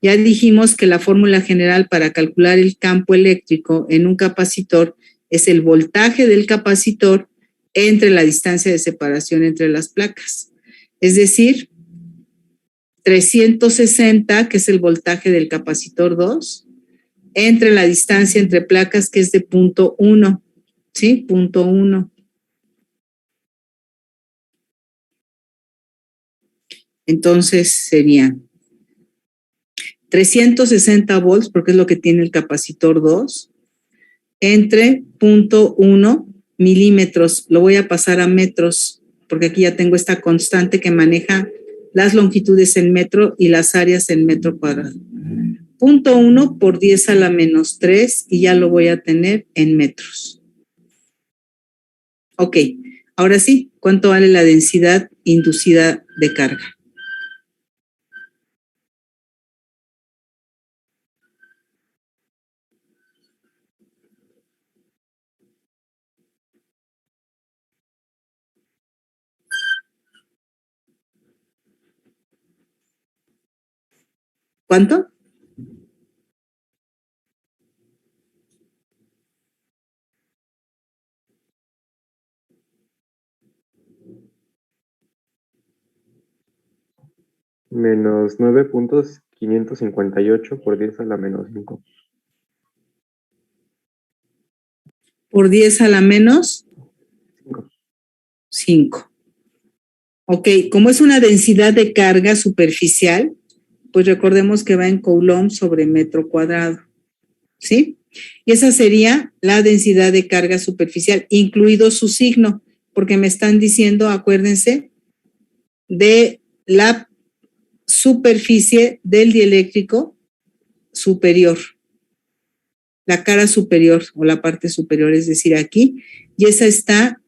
Ya dijimos que la fórmula general para calcular el campo eléctrico en un capacitor es el voltaje del capacitor entre la distancia de separación entre las placas. Es decir, 360, que es el voltaje del capacitor 2, entre la distancia entre placas, que es de 0.1, ¿sí? 0.1. Entonces sería 360 volts, porque es lo que tiene el capacitor 2, entre 0.1 milímetros. Lo voy a pasar a metros, porque aquí ya tengo esta constante que maneja las longitudes en metro y las áreas en metro cuadrado. 0.1 por 10 a la menos 3 y ya lo voy a tener en metros. Ok, ahora sí, ¿cuánto vale la densidad inducida de carga? ¿Cuánto? Menos 9.558 por 10 a la menos 5. Por 10 a la menos 5. Ok, como es una densidad de carga superficial, pues recordemos que va en coulomb sobre metro cuadrado, ¿sí? Y esa sería la densidad de carga superficial, incluido su signo, porque me están diciendo, acuérdense, de la superficie del dieléctrico superior, la cara superior o la parte superior, es decir, aquí, y esa está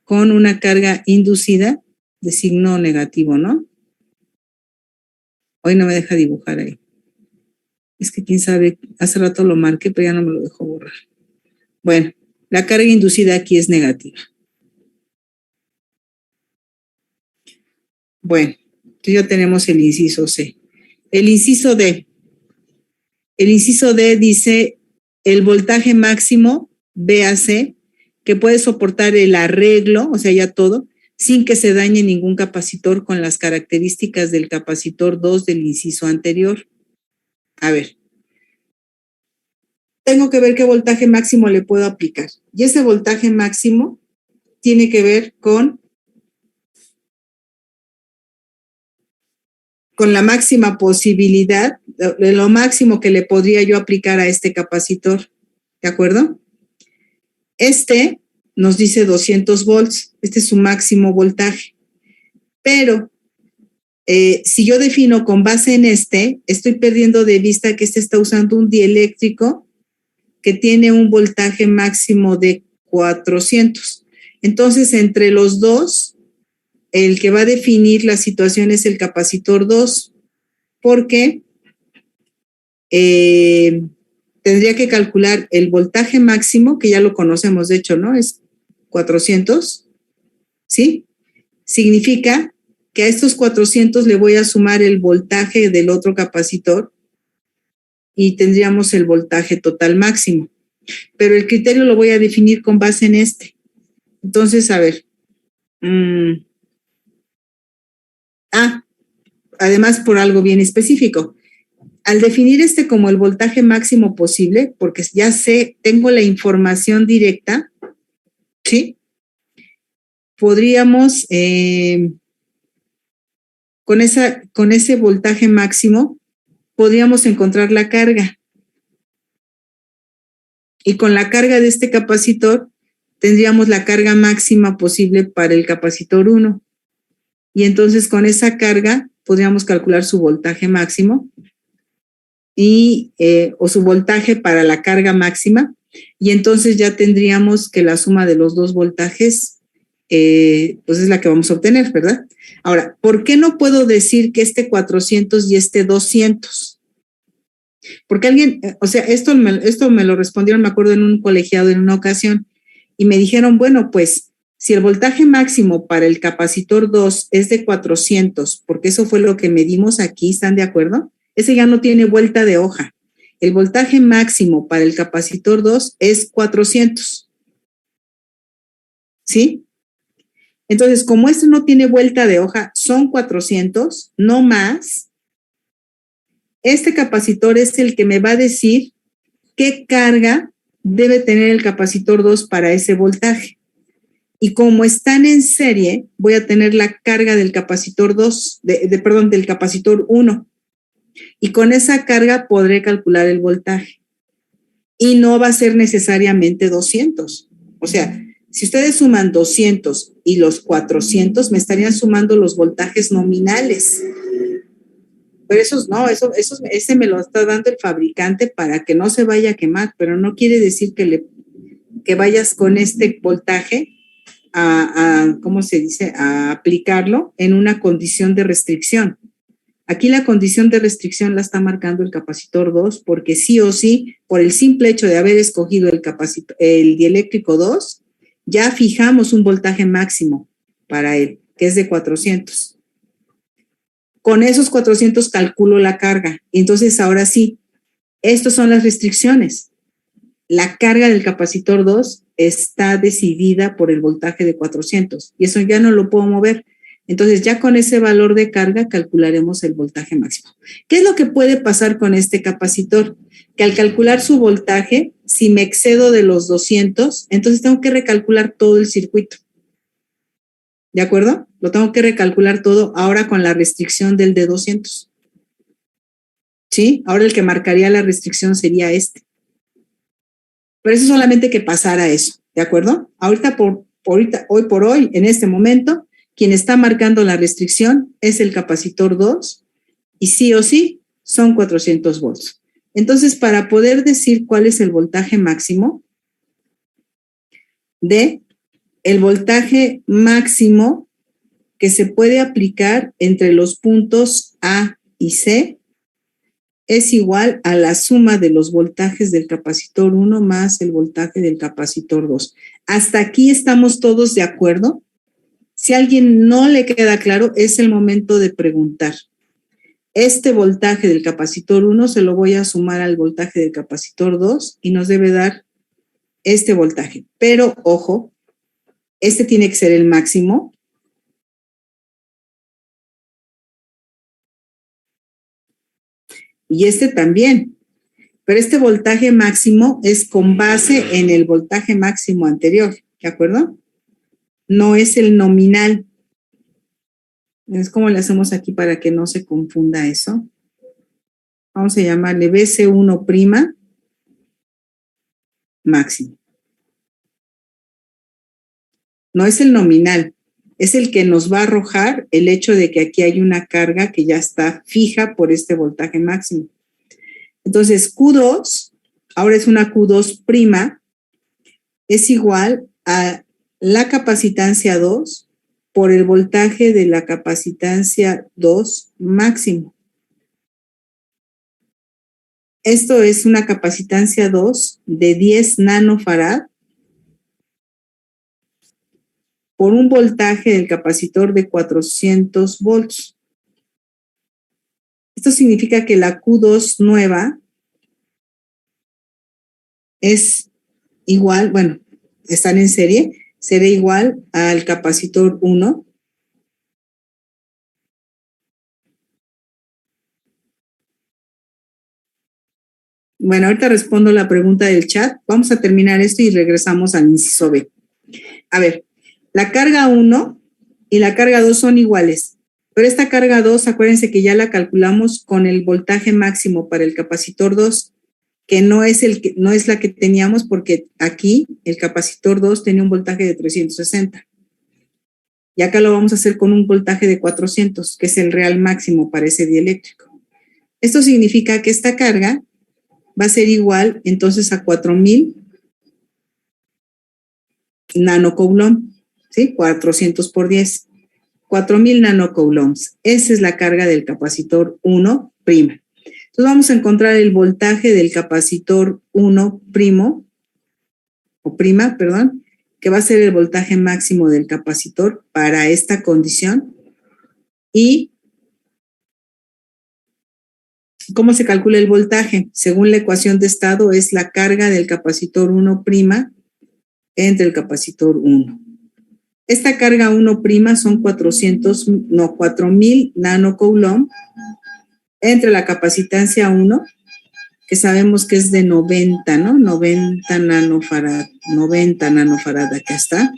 con una carga inducida de signo negativo, ¿no? Hoy no me deja dibujar ahí. Es que quién sabe, hace rato lo marqué, pero ya no me lo dejó borrar. Bueno, la carga inducida aquí es negativa. Bueno, entonces ya tenemos el inciso C. El inciso D. El inciso D dice el voltaje máximo, VAC, que puede soportar el arreglo, o sea, ya todo, sin que se dañe ningún capacitor con las características del capacitor 2 del inciso anterior. A ver, tengo que ver qué voltaje máximo le puedo aplicar. Y ese voltaje máximo tiene que ver con la máxima posibilidad, lo máximo que le podría yo aplicar a este capacitor. ¿De acuerdo? Este nos dice 200 volts. Este es su máximo voltaje. Pero si yo defino con base en este, estoy perdiendo de vista que este está usando un dieléctrico que tiene un voltaje máximo de 400. Entonces, entre los dos, el que va a definir la situación es el capacitor 2, porque tendría que calcular el voltaje máximo, que ya lo conocemos, de hecho, ¿no? Es 400, ¿sí? Significa que a estos 400 le voy a sumar el voltaje del otro capacitor y tendríamos el voltaje total máximo. Pero el criterio lo voy a definir con base en este. Entonces, a ver. Además por algo bien específico. Al definir este como el voltaje máximo posible, porque ya sé, tengo la información directa, ¿sí? Podríamos, con ese voltaje máximo, podríamos encontrar la carga. Y con la carga de este capacitor, tendríamos la carga máxima posible para el capacitor 1. Y entonces con esa carga podríamos calcular su voltaje máximo o su voltaje para la carga máxima. Y entonces ya tendríamos que la suma de los dos voltajes pues es la que vamos a obtener, ¿verdad? Ahora, ¿por qué no puedo decir que este 400 y este 200? Porque alguien, o sea, esto me lo respondieron, me acuerdo, en un colegiado en una ocasión, y me dijeron, bueno, pues, si el voltaje máximo para el capacitor 2 es de 400, porque eso fue lo que medimos aquí, ¿están de acuerdo? Ese ya no tiene vuelta de hoja. El voltaje máximo para el capacitor 2 es 400. ¿Sí? Entonces, como este no tiene vuelta de hoja, son 400, no más. Este capacitor es el que me va a decir qué carga debe tener el capacitor 2 para ese voltaje. Y como están en serie, voy a tener la carga del capacitor 2, del capacitor 1. Y con esa carga podré calcular el voltaje. Y no va a ser necesariamente 200. O sea, si ustedes suman 200 y los 400, me estarían sumando los voltajes nominales. Pero esos no, ese me lo está dando el fabricante para que no se vaya a quemar, pero no quiere decir que vayas con este voltaje ¿cómo se dice?, a aplicarlo en una condición de restricción. Aquí la condición de restricción la está marcando el capacitor 2, porque sí o sí, por el simple hecho de haber escogido el dieléctrico 2, ya fijamos un voltaje máximo para él, que es de 400. Con esos 400 calculo la carga. Entonces, ahora sí, estas son las restricciones. La carga del capacitor 2 está decidida por el voltaje de 400 y eso ya no lo puedo mover. Entonces, ya con ese valor de carga calcularemos el voltaje máximo. ¿Qué es lo que puede pasar con este capacitor? Que al calcular su voltaje, si me excedo de los 200, entonces tengo que recalcular todo el circuito. ¿De acuerdo? Lo tengo que recalcular todo ahora con la restricción del de 200. ¿Sí? Ahora el que marcaría la restricción sería este. Pero eso solamente que pasara eso, ¿de acuerdo? Hoy por hoy, en este momento, quien está marcando la restricción es el capacitor 2 y sí o sí son 400 volts. Entonces, para poder decir cuál es el voltaje máximo el voltaje máximo que se puede aplicar entre los puntos A y C es igual a la suma de los voltajes del capacitor 1 más el voltaje del capacitor 2. ¿Hasta aquí estamos todos de acuerdo? Si a alguien no le queda claro, es el momento de preguntar. Este voltaje del capacitor 1 se lo voy a sumar al voltaje del capacitor 2 y nos debe dar este voltaje. Pero, ojo, este tiene que ser el máximo. Y este también. Pero este voltaje máximo es con base en el voltaje máximo anterior, ¿de acuerdo? No es el nominal. Es como le hacemos aquí para que no se confunda eso. Vamos a llamarle BC1' máximo. No es el nominal, es el que nos va a arrojar el hecho de que aquí hay una carga que ya está fija por este voltaje máximo. Entonces, Q2 ahora es una Q2 prima, es igual a la capacitancia 2 por el voltaje de la capacitancia 2 máximo. Esto es una capacitancia 2 de 10 nanofarad por un voltaje del capacitor de 400 volts. Esto significa que la Q2 nueva es igual, bueno, están en serie, será igual al capacitor 1. Bueno, ahorita respondo la pregunta del chat. Vamos a terminar esto y regresamos al inciso B. A ver, la carga 1 y la carga 2 son iguales, pero esta carga 2, acuérdense que ya la calculamos con el voltaje máximo para el capacitor 2, que no es la que teníamos porque aquí el capacitor 2 tenía un voltaje de 360. Y acá lo vamos a hacer con un voltaje de 400, que es el real máximo para ese dieléctrico. Esto significa que esta carga va a ser igual entonces a 4000 nanocoulombs, ¿sí? 400 por 10. 4000 nanocoulombs. Esa es la carga del capacitor 1 prima. Entonces vamos a encontrar el voltaje del capacitor 1 primo, o prima, perdón, que va a ser el voltaje máximo del capacitor para esta condición. Y ¿cómo se calcula el voltaje? Según la ecuación de estado, es la carga del capacitor 1' entre el capacitor 1. Esta carga 1' son 4000 nanocoulombs entre la capacitancia 1, que sabemos que es de 90, ¿no? 90 nanofarad, acá está.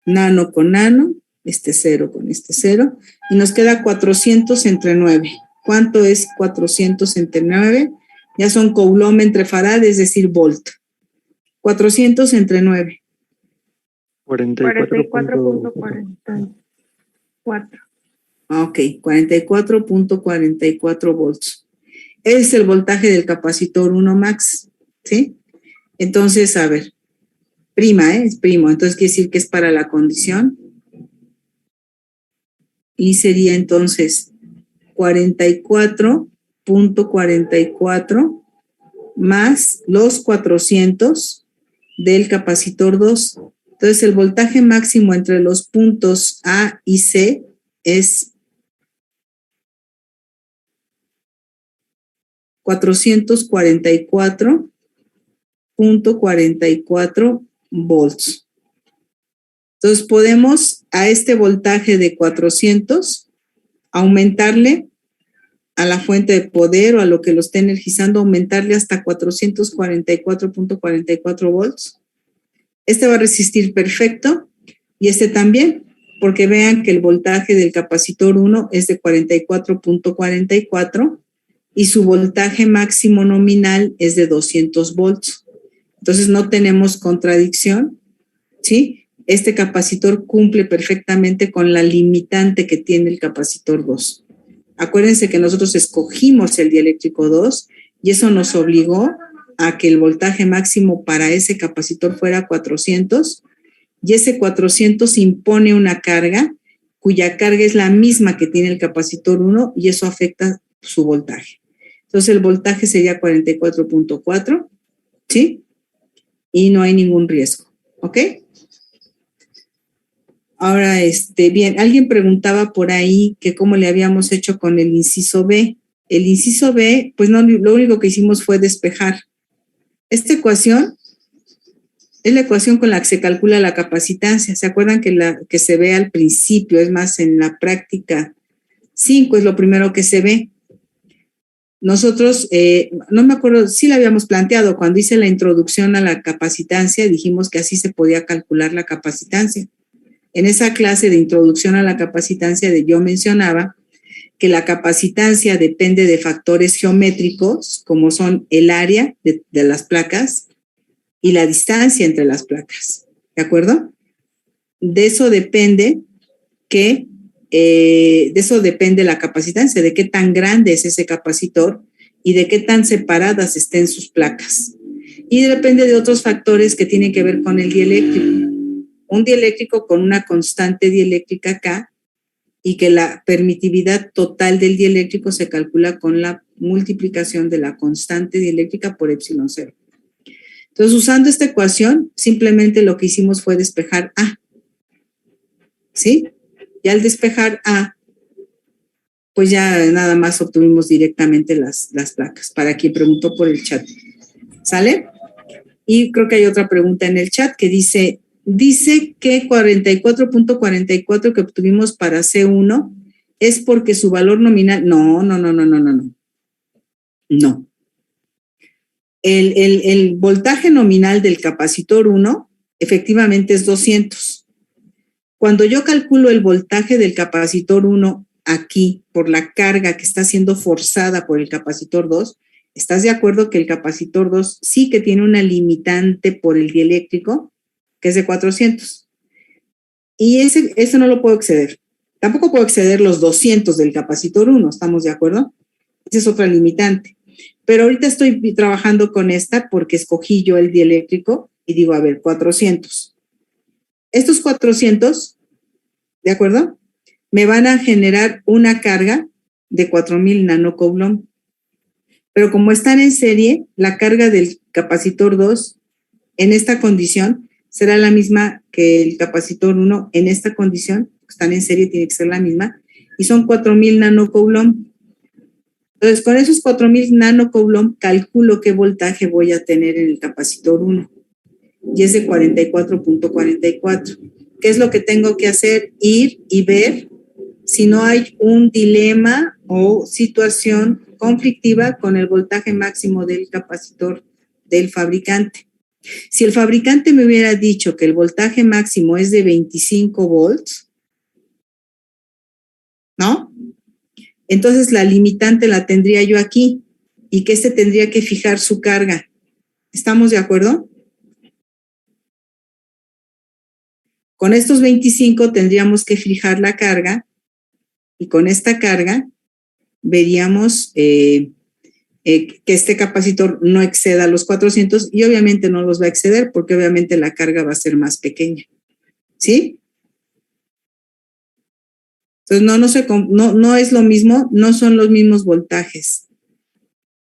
Nano con nano, este 0 con este 0, y nos queda 400 entre 9. ¿Cuánto es 400 entre 9? Ya son coulomb entre farad, es decir, volt. 400 entre 9. 44.44. Ok, 44.44 volts. Es el voltaje del capacitor 1 max, ¿sí? Entonces, a ver, prima, es primo, entonces quiere decir que es para la condición. Y sería entonces 44.44 más los 400 del capacitor 2. Entonces, el voltaje máximo entre los puntos A y C es 444.44 volts. Entonces, podemos a este voltaje de 400 aumentarle a la fuente de poder o a lo que lo esté energizando, aumentarle hasta 444.44 volts. Este va a resistir perfecto y este también, porque vean que el voltaje del capacitor 1 es de 44.44 y su voltaje máximo nominal es de 200 volts. Entonces no tenemos contradicción, ¿sí? Este capacitor cumple perfectamente con la limitante que tiene el capacitor 2. Acuérdense que nosotros escogimos el dieléctrico 2 y eso nos obligó a que el voltaje máximo para ese capacitor fuera 400 y ese 400 impone una carga cuya carga es la misma que tiene el capacitor 1 y eso afecta su voltaje. Entonces el voltaje sería 44.4, ¿sí? Y no hay ningún riesgo, ¿ok? Ahora, bien, alguien preguntaba por ahí que cómo le habíamos hecho con el inciso B. El inciso B, pues no, lo único que hicimos fue despejar. Esta ecuación es la ecuación con la que se calcula la capacitancia. ¿Se acuerdan que se ve al principio? Es más, en la práctica 5 es lo primero que se ve. Nosotros, no me acuerdo, sí la habíamos planteado. Cuando hice la introducción a la capacitancia, dijimos que así se podía calcular la capacitancia. En esa clase de introducción a la capacitancia yo mencionaba que la capacitancia depende de factores geométricos, como son el área de las placas y la distancia entre las placas, ¿de acuerdo? De eso depende que de eso depende la capacitancia, de qué tan grande es ese capacitor y de qué tan separadas estén sus placas. Y depende de otros factores que tienen que ver con el dieléctrico. Un dieléctrico con una constante dieléctrica K y que la permitividad total del dieléctrico se calcula con la multiplicación de la constante dieléctrica por epsilon 0. Entonces, usando esta ecuación, simplemente lo que hicimos fue despejar A. ¿Sí? Y al despejar A, pues ya nada más obtuvimos directamente las placas, para quien preguntó por el chat. ¿Sale? Y creo que hay otra pregunta en el chat que dice que 44.44 que obtuvimos para C1 es porque su valor nominal... No. No. El voltaje nominal del capacitor 1 efectivamente es 200. Cuando yo calculo el voltaje del capacitor 1 aquí por la carga que está siendo forzada por el capacitor 2, ¿estás de acuerdo que el capacitor 2 sí que tiene una limitante por el dieléctrico que es de 400? Y eso no lo puedo exceder. Tampoco puedo exceder los 200 del capacitor 1, ¿estamos de acuerdo? Esa es otra limitante. Pero ahorita estoy trabajando con esta porque escogí yo el dieléctrico y digo, a ver, 400. Estos 400, ¿de acuerdo? Me van a generar una carga de 4000 nanocoulomb. Pero como están en serie, la carga del capacitor 2 en esta condición será la misma que el capacitor 1 en esta condición. Están en serie, tiene que ser la misma. Y son 4000 nanocoulomb. Entonces, con esos 4000 nanocoulomb calculo qué voltaje voy a tener en el capacitor 1. Y es de 44.44. ¿Qué es lo que tengo que hacer? Ir y ver si no hay un dilema o situación conflictiva con el voltaje máximo del capacitor del fabricante. Si el fabricante me hubiera dicho que el voltaje máximo es de 25 volts, ¿no? Entonces la limitante la tendría yo aquí y que tendría que fijar su carga. ¿Estamos de acuerdo? Con estos 25 tendríamos que fijar la carga y con esta carga veríamos que este capacitor no exceda los 400 y obviamente no los va a exceder porque obviamente la carga va a ser más pequeña. ¿Sí? Entonces no es lo mismo, no son los mismos voltajes.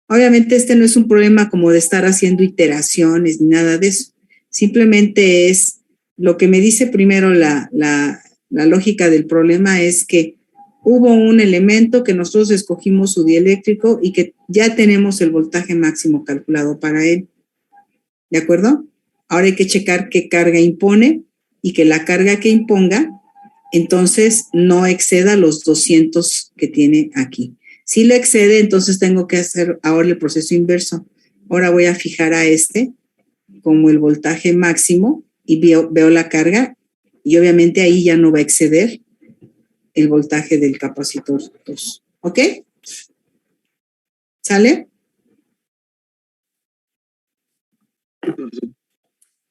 Obviamente este no es un problema como de estar haciendo iteraciones ni nada de eso. Simplemente es lo que me dice primero la lógica del problema es que hubo un elemento que nosotros escogimos su dieléctrico y que ya tenemos el voltaje máximo calculado para él. ¿De acuerdo? Ahora hay que checar qué carga impone y que la carga que imponga entonces no exceda los 200 que tiene aquí. Si lo excede, entonces tengo que hacer ahora el proceso inverso. Ahora voy a fijar a como el voltaje máximo y veo la carga y obviamente ahí ya no va a exceder el voltaje del capacitor 2. ¿Ok? ¿Sale?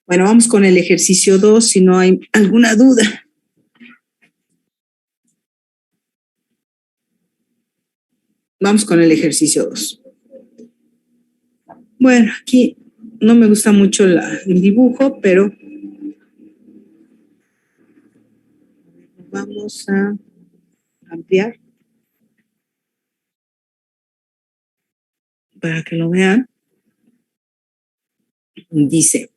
Bueno, vamos con el ejercicio 2 si no hay alguna duda. Vamos con el ejercicio 2. Bueno, aquí no me gusta mucho el dibujo, pero vamos a ampliar para que lo vean. Dice,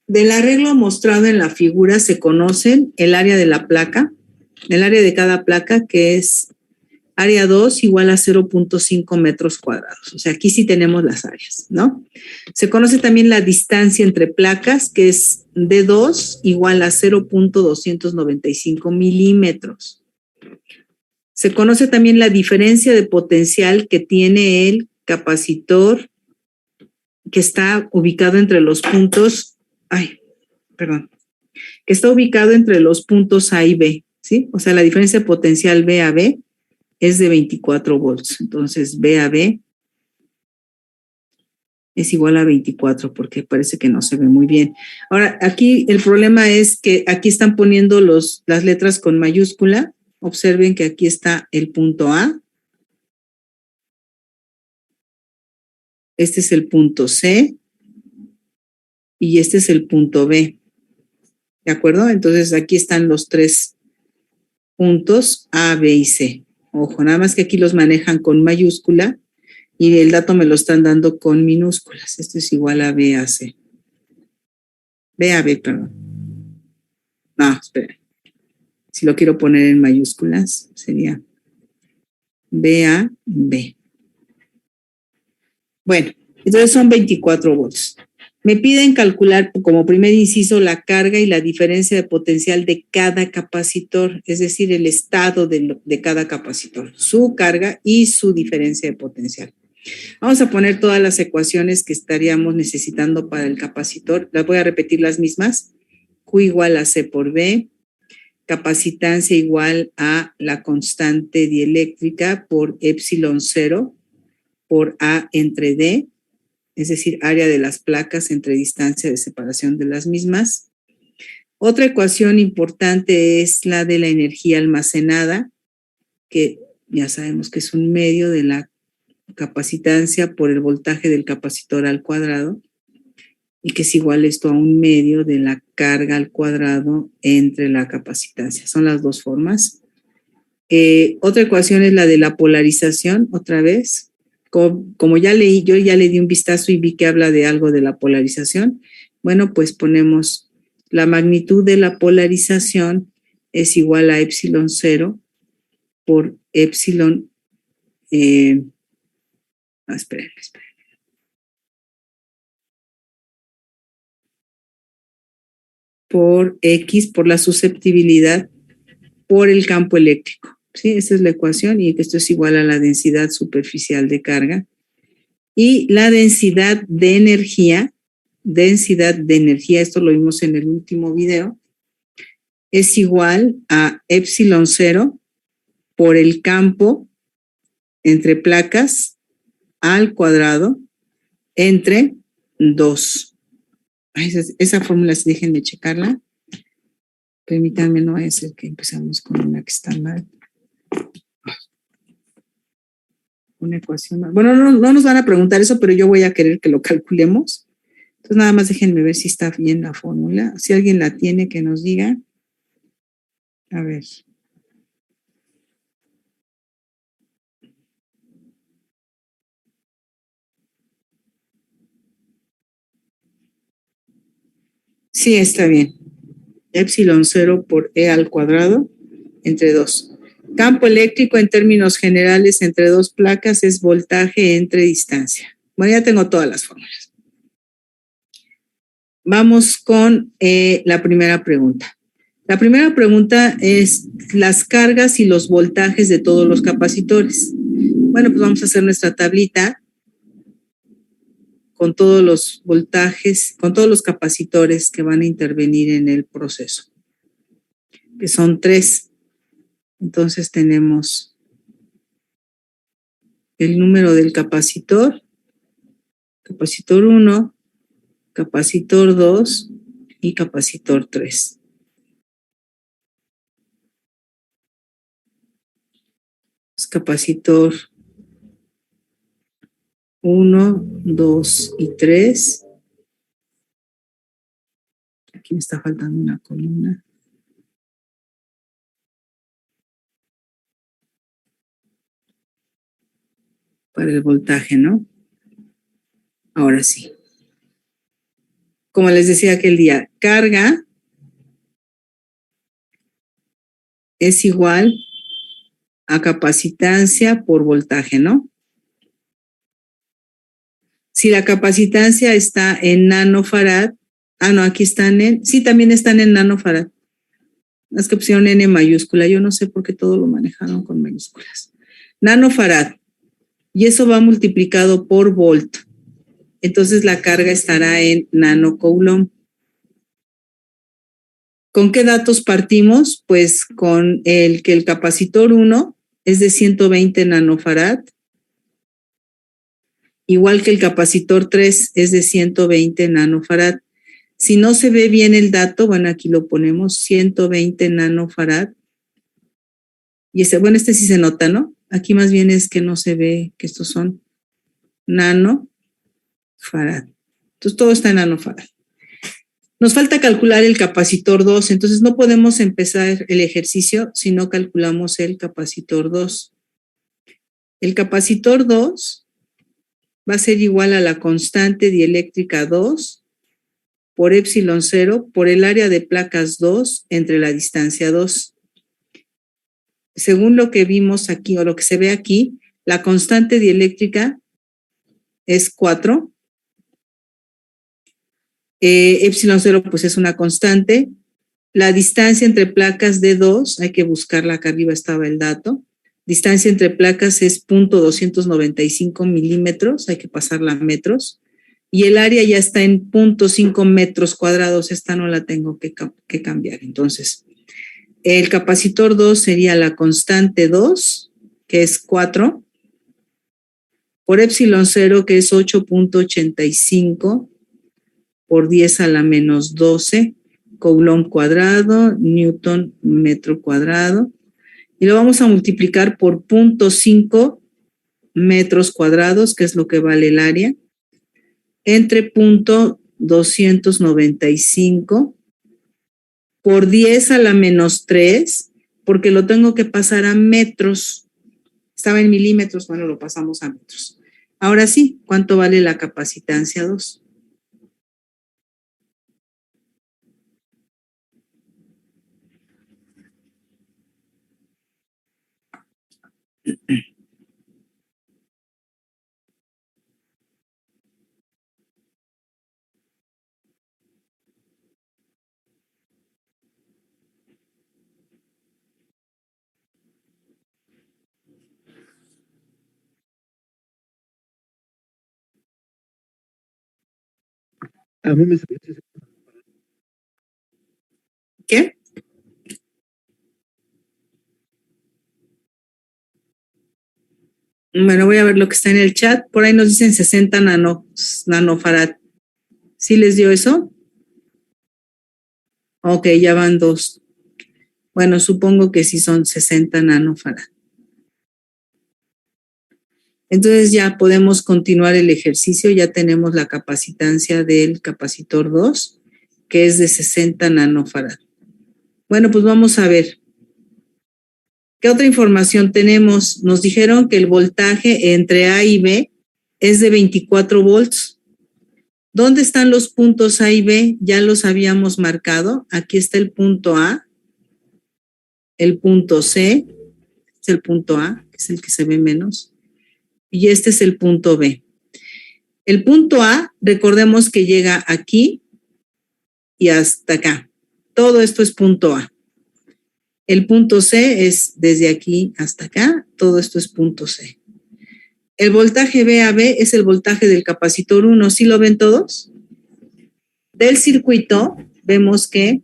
del arreglo mostrado en la figura se conocen el área de la placa, el área de cada placa que es área 2 igual a 0.5 metros cuadrados. O sea, aquí sí tenemos las áreas, ¿no? Se conoce también la distancia entre placas, que es D2 igual a 0.295 milímetros. Se conoce también la diferencia de potencial que tiene el capacitor que está ubicado entre los puntos, que está ubicado entre los puntos A y B, ¿sí? O sea, la diferencia de potencial B a B es de 24 volts. Entonces, B a B es igual a 24 porque parece que no se ve muy bien. Ahora, aquí el problema es que aquí están poniendo las letras con mayúscula. Observen que aquí está el punto A. Este es el punto C. Y este es el punto B. ¿De acuerdo? Entonces aquí están los tres puntos A, B y C. Ojo, nada más que aquí los manejan con mayúscula y el dato me lo están dando con minúsculas. Esto es igual a B a C. B a B, perdón. No, espera. Si lo quiero poner en mayúsculas, sería B a B. Bueno, entonces son 24 volts. Me piden calcular como primer inciso la carga y la diferencia de potencial de cada capacitor, es decir, el estado de cada capacitor, su carga y su diferencia de potencial. Vamos a poner todas las ecuaciones que estaríamos necesitando para el capacitor. Las voy a repetir las mismas. Q igual a C por B, capacitancia igual a la constante dieléctrica por epsilon 0 por A entre D, es decir, área de las placas entre distancia de separación de las mismas. Otra ecuación importante es la de la energía almacenada, que ya sabemos que es un medio de la capacitancia por el voltaje del capacitor al cuadrado, y que es igual esto a un medio de la carga al cuadrado entre la capacitancia. Son las dos formas. Otra ecuación es la de la polarización, otra vez. Como ya leí, yo ya le di un vistazo y vi que habla de algo de la polarización. Bueno, pues ponemos la magnitud de la polarización es igual a epsilon 0 por epsilon. Esperen. Por X, por la susceptibilidad, por el campo eléctrico. ¿Sí? Esa es la ecuación y esto es igual a la densidad superficial de carga. Y la densidad de energía, esto lo vimos en el último video, es igual a epsilon 0 por el campo entre placas al cuadrado entre 2. Esa fórmula, si dejen de checarla. Permítanme, no es el que empezamos con una que está mal. Una ecuación mal. Bueno, no nos van a preguntar eso, pero yo voy a querer que lo calculemos. Entonces, nada más déjenme ver si está bien la fórmula. Si alguien la tiene, que nos diga. A ver. Sí, está bien. Epsilon 0 por E al cuadrado entre 2. Campo eléctrico en términos generales entre dos placas es voltaje entre distancia. Bueno, ya tengo todas las fórmulas. Vamos con la primera pregunta. La primera pregunta es las cargas y los voltajes de todos los capacitores. Bueno, pues vamos a hacer nuestra tablita con todos los voltajes, con todos los capacitores que van a intervenir en el proceso, que son 3. Entonces tenemos el número del capacitor 1, capacitor 2 y capacitor 3. Capacitor 1, 2 y 3. Aquí me está faltando una columna. Para el voltaje, ¿no? Ahora sí. Como les decía aquel día, carga es igual a capacitancia por voltaje, ¿no? Si la capacitancia está en nanofarad, aquí están sí, también están en nanofarad. Es que pusieron N mayúscula, yo no sé por qué todo lo manejaron con mayúsculas. Nanofarad, y eso va multiplicado por volt. Entonces la carga estará en nanocoulomb. ¿Con qué datos partimos? Pues con el que el capacitor 1 es de 120 nanofarad igual que el capacitor 3 es de 120 nanofarad. Si no se ve bien el dato, bueno, aquí lo ponemos, 120 nanofarad. Y bueno, este sí se nota, ¿no? Aquí más bien es que no se ve que estos son nanofarad. Entonces todo está en nanofarad. Nos falta calcular el capacitor 2, entonces no podemos empezar el ejercicio si no calculamos el capacitor 2. El capacitor 2 va a ser igual a la constante dieléctrica 2 por epsilon 0 por el área de placas 2 entre la distancia 2. Según lo que vimos aquí o lo que se ve aquí, la constante dieléctrica es 4. Epsilon 0 pues es una constante. La distancia entre placas de 2, hay que buscarla, acá arriba estaba el dato. Distancia entre placas es 0.295 milímetros, hay que pasarla a metros. Y el área ya está en 0.5 metros cuadrados, esta no la tengo que cambiar. Entonces, el capacitor 2 sería la constante 2, que es 4, por epsilon 0, que es 8.85 por 10 a la menos 12, Coulomb cuadrado, Newton metro cuadrado. Y lo vamos a multiplicar por 0.5 metros cuadrados, que es lo que vale el área, entre 0.295 por 10 a la menos 3, porque lo tengo que pasar a metros. Estaba en milímetros, bueno, lo pasamos a metros. Ahora sí, ¿cuánto vale la capacitancia 2? A mí me salió ¿Qué? Bueno, voy a ver lo que está en el chat. Por ahí nos dicen 60 nanofarad. ¿Sí les dio eso? Ok, ya van 2. Bueno, supongo que sí son 60 nanofarad. Entonces ya podemos continuar el ejercicio. Ya tenemos la capacitancia del capacitor 2, que es de 60 nanofarad. Bueno, pues vamos a ver. ¿Qué otra información tenemos? Nos dijeron que el voltaje entre A y B es de 24 volts. ¿Dónde están los puntos A y B? Ya los habíamos marcado. Aquí está el punto A, el punto C, es el punto A, que es el que se ve menos, y este es el punto B. El punto A, recordemos que llega aquí y hasta acá. Todo esto es punto A. El punto C es desde aquí hasta acá, todo esto es punto C. El voltaje B a B es el voltaje del capacitor 1, ¿sí lo ven todos? Del circuito vemos que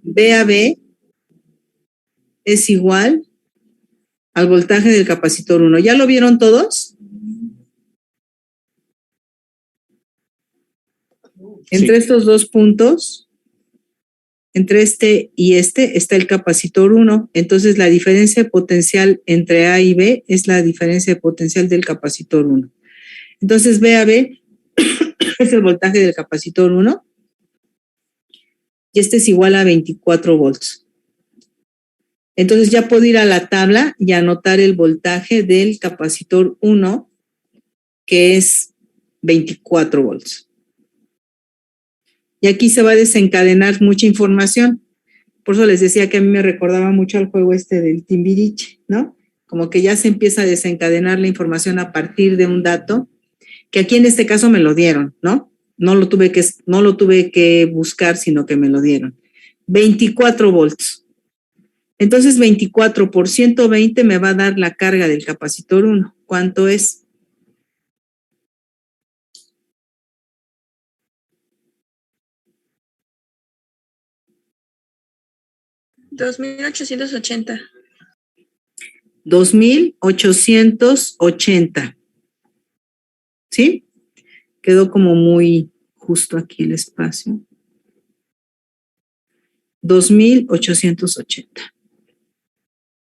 B a B es igual al voltaje del capacitor 1. ¿Ya lo vieron todos? Entre estos dos puntos, entre este y este, está el capacitor 1. Entonces, la diferencia de potencial entre A y B es la diferencia de potencial del capacitor 1. Entonces, B a B es el voltaje del capacitor 1 y este es igual a 24 volts. Entonces, ya puedo ir a la tabla y anotar el voltaje del capacitor 1, que es 24 volts. Y aquí se va a desencadenar mucha información. Por eso les decía que a mí me recordaba mucho al juego este del Timbiriche, ¿no? Como que ya se empieza a desencadenar la información a partir de un dato, que aquí en este caso me lo dieron, ¿no? No lo tuve que buscar, sino que me lo dieron. 24 volts. Entonces 24 por 120 me va a dar la carga del capacitor 1. ¿Cuánto es? $2,880. 2,880. ¿Sí? Quedó como muy justo aquí el espacio. 2,880.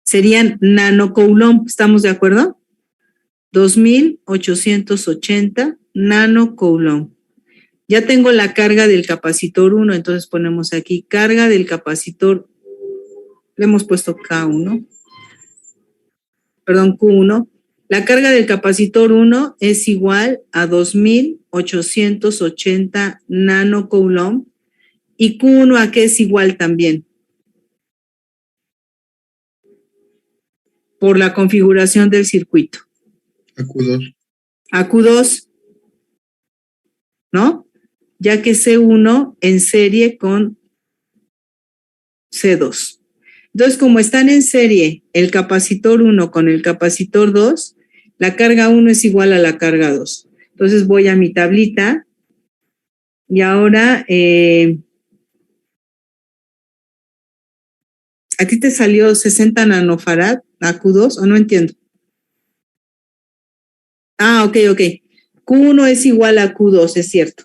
Serían nanocoulomb, ¿estamos de acuerdo? 2,880 nanocoulomb. Ya tengo la carga del capacitor 1, entonces ponemos aquí carga del capacitor, le hemos puesto Q1. La carga del capacitor 1 es igual a 2,880 nanocoulomb. ¿Y Q1 a qué es igual también? Por la configuración del circuito. A Q2. A Q2, ¿no? Ya que C1 en serie con C2. Entonces, como están en serie el capacitor 1 con el capacitor 2, la carga 1 es igual a la carga 2. Entonces voy a mi tablita y ahora ¿a ti te salió 60 nanofarad a Q2 o no entiendo? Ok. Q1 es igual a Q2, es cierto,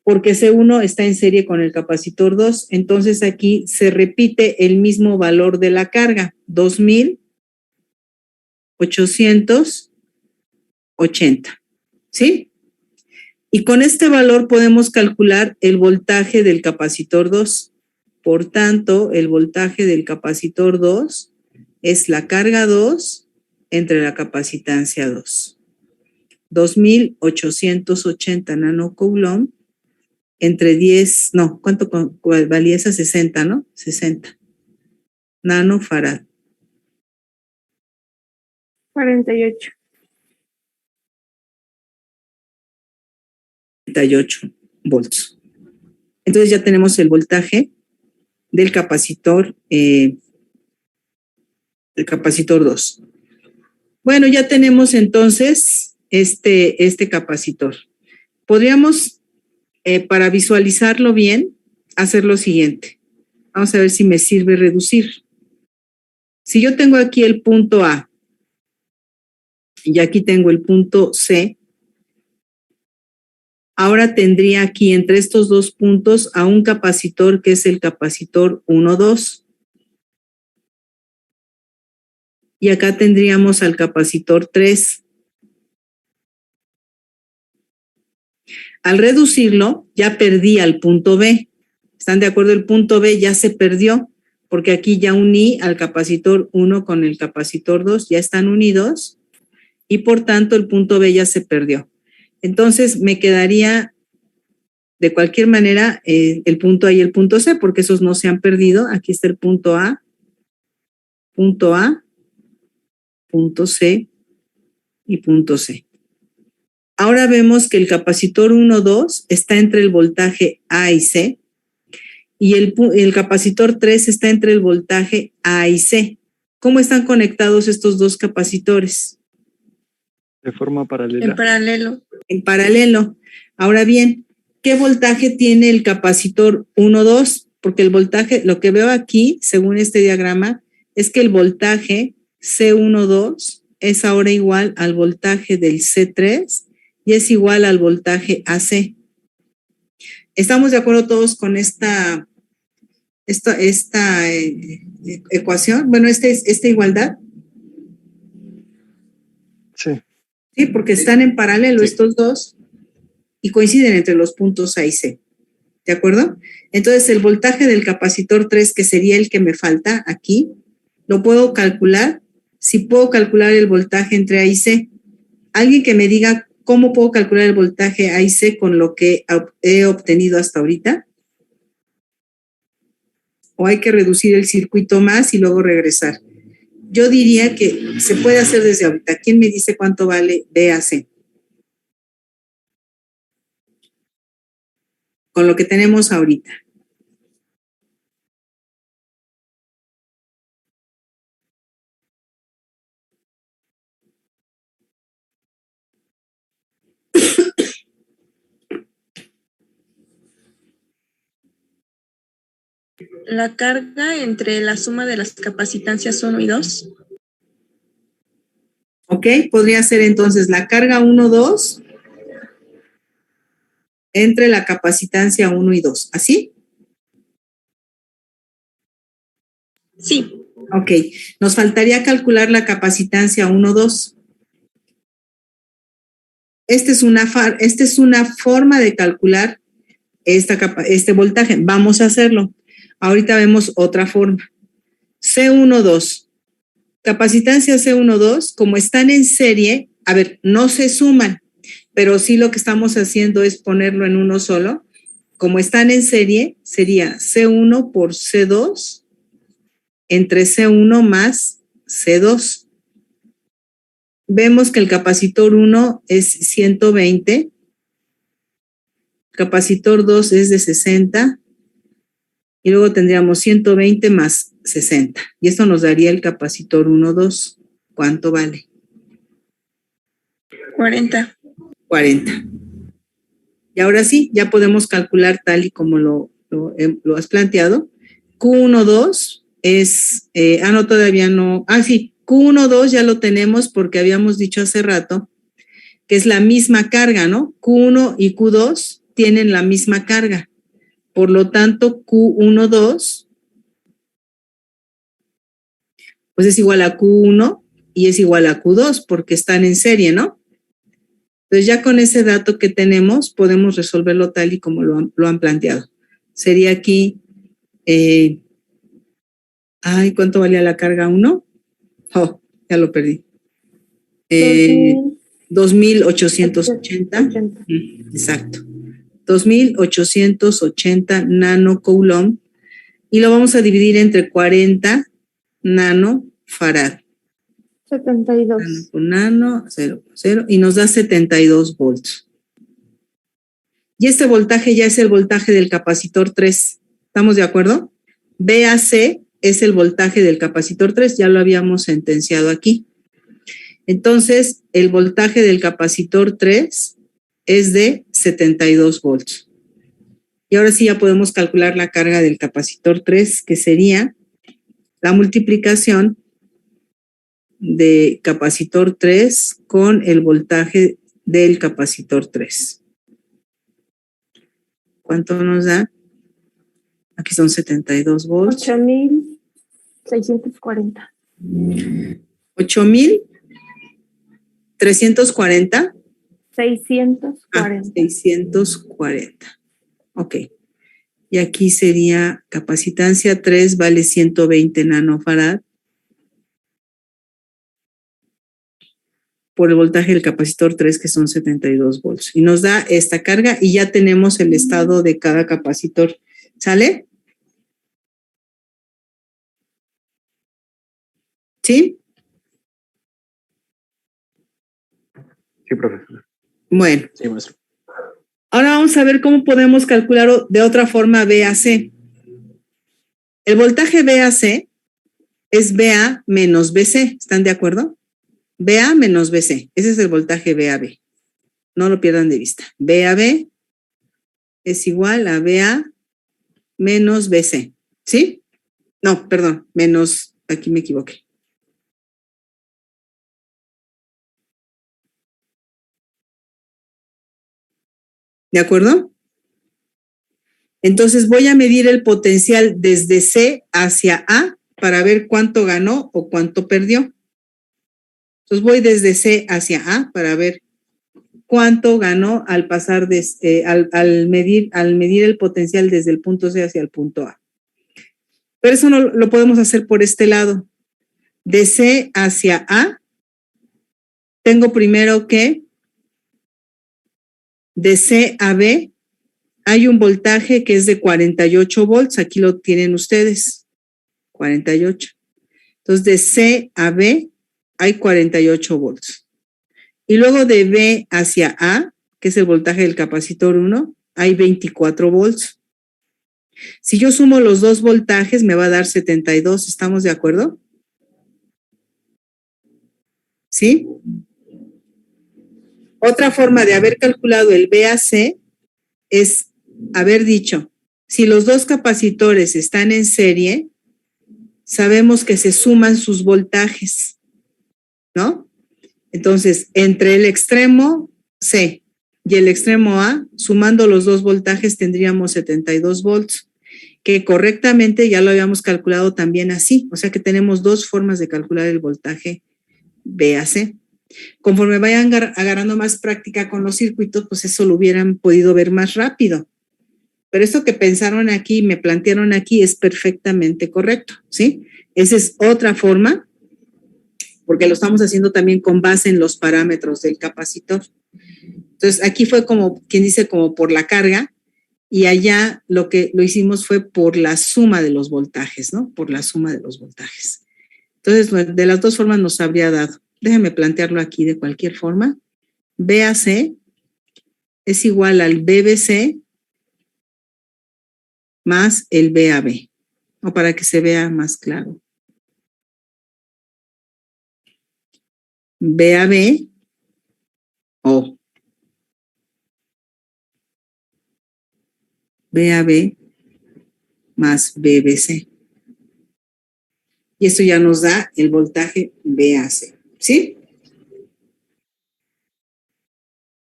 porque C1 está en serie con el capacitor 2, entonces aquí se repite el mismo valor de la carga, 2,880, ¿sí? Y con este valor podemos calcular el voltaje del capacitor 2. Por tanto, el voltaje del capacitor 2 es la carga 2 entre la capacitancia 2. 2,880 nanocoulomb entre 10, no, ¿cuánto valía esa? 60, ¿no? 60 nanofarad. 48. 48 volts. Entonces ya tenemos el voltaje del capacitor 2. Bueno, ya tenemos entonces este capacitor. Podríamos, para visualizarlo bien, hacer lo siguiente. Vamos a ver si me sirve reducir. Si yo tengo aquí el punto A y aquí tengo el punto C, ahora tendría aquí entre estos dos puntos a un capacitor que es el capacitor 1,2. Y acá tendríamos al capacitor 3. Al reducirlo, ya perdí al punto B. ¿Están de acuerdo? El punto B ya se perdió, porque aquí ya uní al capacitor 1 con el capacitor 2, ya están unidos, y por tanto el punto B ya se perdió. Entonces me quedaría, de cualquier manera, el punto A y el punto C, porque esos no se han perdido. Aquí está el punto A, punto C y punto C. Ahora vemos que el capacitor 1,2 está entre el voltaje A y C y el capacitor 3 está entre el voltaje A y C. ¿Cómo están conectados estos dos capacitores? De forma paralela. En paralelo. En paralelo. Ahora bien, ¿qué voltaje tiene el capacitor 1,2? Porque el voltaje, lo que veo aquí, según este diagrama, es que el voltaje C12 es ahora igual al voltaje del C3 y es igual al voltaje AC. ¿Estamos de acuerdo todos con esta ecuación? Bueno, esta igualdad. Sí. Sí, porque están en paralelo estos dos y coinciden entre los puntos A y C. ¿De acuerdo? Entonces, el voltaje del capacitor 3, que sería el que me falta aquí, lo puedo calcular. Si puedo calcular el voltaje entre A y C. Alguien que me diga cómo puedo calcular el voltaje A y C con lo que he obtenido hasta ahorita. O hay que reducir el circuito más y luego regresar. Yo diría que se puede hacer desde ahorita. ¿Quién me dice cuánto vale BAC? Con lo que tenemos ahorita. La carga entre la suma de las capacitancias 1 y 2. ¿Ok? Podría ser entonces la carga 1, 2 entre la capacitancia 1 y 2. ¿Así? Sí. Ok. Nos faltaría calcular la capacitancia 1, 2. Esta es una forma de calcular este voltaje. Vamos a hacerlo. Ahorita vemos otra forma. C12. Capacitancia C12, como están en serie, a ver, no se suman, pero sí lo que estamos haciendo es ponerlo en uno solo. Como están en serie, sería C1 por C2 entre C1 más C2. Vemos que el capacitor 1 es 120, capacitor 2 es de 60, y luego tendríamos 120 más 60. Y esto nos daría el capacitor 1, 2. ¿Cuánto vale? 40. 40. Y ahora sí, ya podemos calcular tal y como lo has planteado. Q12 es, no, todavía no. Sí, Q12 ya lo tenemos porque habíamos dicho hace rato que es la misma carga, ¿no? Q1 y Q2 tienen la misma carga. Por lo tanto, Q12 pues es igual a Q1 y es igual a Q2 porque están en serie, ¿no? Entonces ya con ese dato que tenemos podemos resolverlo tal y como lo han planteado. Sería aquí, ¿cuánto valía la carga 1? Oh, ya lo perdí. 2,880. Exacto. 2,880 nanocoulomb y lo vamos a dividir entre 40 nanofarad. 72. Nano con nano, 0,0, y nos da 72 volts. Y este voltaje ya es el voltaje del capacitor 3. ¿Estamos de acuerdo? VAC es el voltaje del capacitor 3, ya lo habíamos sentenciado aquí. Entonces, el voltaje del capacitor 3 es de 72 volts. Y ahora sí ya podemos calcular la carga del capacitor 3, que sería la multiplicación de capacitor 3 con el voltaje del capacitor 3. ¿Cuánto nos da? Aquí son 72 volts. 8,640. 8,340. 640. 640. Ok. Y aquí sería capacitancia 3 vale 120 nanofarad por el voltaje del capacitor 3, que son 72 volts. Y nos da esta carga y ya tenemos el estado de cada capacitor. ¿Sale? ¿Sí? Sí, profesor. Bueno. Sí, maestro. Ahora vamos a ver cómo podemos calcular de otra forma VAC. El voltaje VAC es VA menos BC. ¿Están de acuerdo? VA menos BC. Ese es el voltaje VAB. No lo pierdan de vista. VAB es igual a VA menos BC. ¿Sí? No, perdón. Menos, aquí me equivoqué. ¿De acuerdo? Entonces voy a medir el potencial desde C hacia A para ver cuánto ganó o cuánto perdió. Entonces voy desde C hacia A para ver cuánto ganó al pasar al medir el potencial desde el punto C hacia el punto A. Pero eso no lo podemos hacer por este lado. De C hacia A, tengo primero que de C a B hay un voltaje que es de 48 volts. Aquí lo tienen ustedes. 48. Entonces, de C a B hay 48 volts. Y luego de B hacia A, que es el voltaje del capacitor 1, hay 24 volts. Si yo sumo los dos voltajes, me va a dar 72. ¿Estamos de acuerdo? ¿Sí? Otra forma de haber calculado el VAC es haber dicho, si los dos capacitores están en serie, sabemos que se suman sus voltajes, ¿no? Entonces, entre el extremo C y el extremo A, sumando los dos voltajes, tendríamos 72 volts, que correctamente ya lo habíamos calculado también así. O sea que tenemos dos formas de calcular el voltaje B a C. Conforme vayan agarrando más práctica con los circuitos, pues eso lo hubieran podido ver más rápido. Pero esto que pensaron aquí, me plantearon aquí, es perfectamente correcto, ¿sí? Esa es otra forma, porque lo estamos haciendo también con base en los parámetros del capacitor. Entonces, aquí fue como, quien dice, como por la carga, y allá lo que lo hicimos fue por la suma de los voltajes, ¿no? Por la suma de los voltajes. Entonces, de las dos formas nos habría dado. Déjenme plantearlo aquí de cualquier forma. BAC es igual al BBC más el BAB, o para que se vea más claro. BAB o BAB más BBC. Y esto ya nos da el voltaje BAC, ¿sí?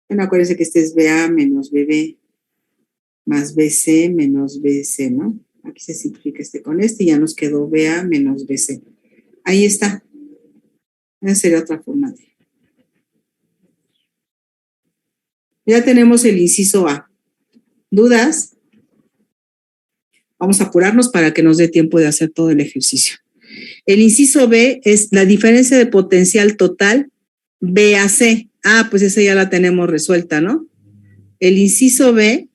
Bueno, acuérdense que este es BA menos BB más BC menos BC, ¿no? Aquí se simplifica este con este y ya nos quedó BA menos BC. Ahí está. Esa sería otra forma de. Ya tenemos el inciso A. ¿Dudas? Vamos a apurarnos para que nos dé tiempo de hacer todo el ejercicio. El inciso B es la diferencia de potencial total BAC. Ah, pues esa ya la tenemos resuelta, ¿no? El inciso B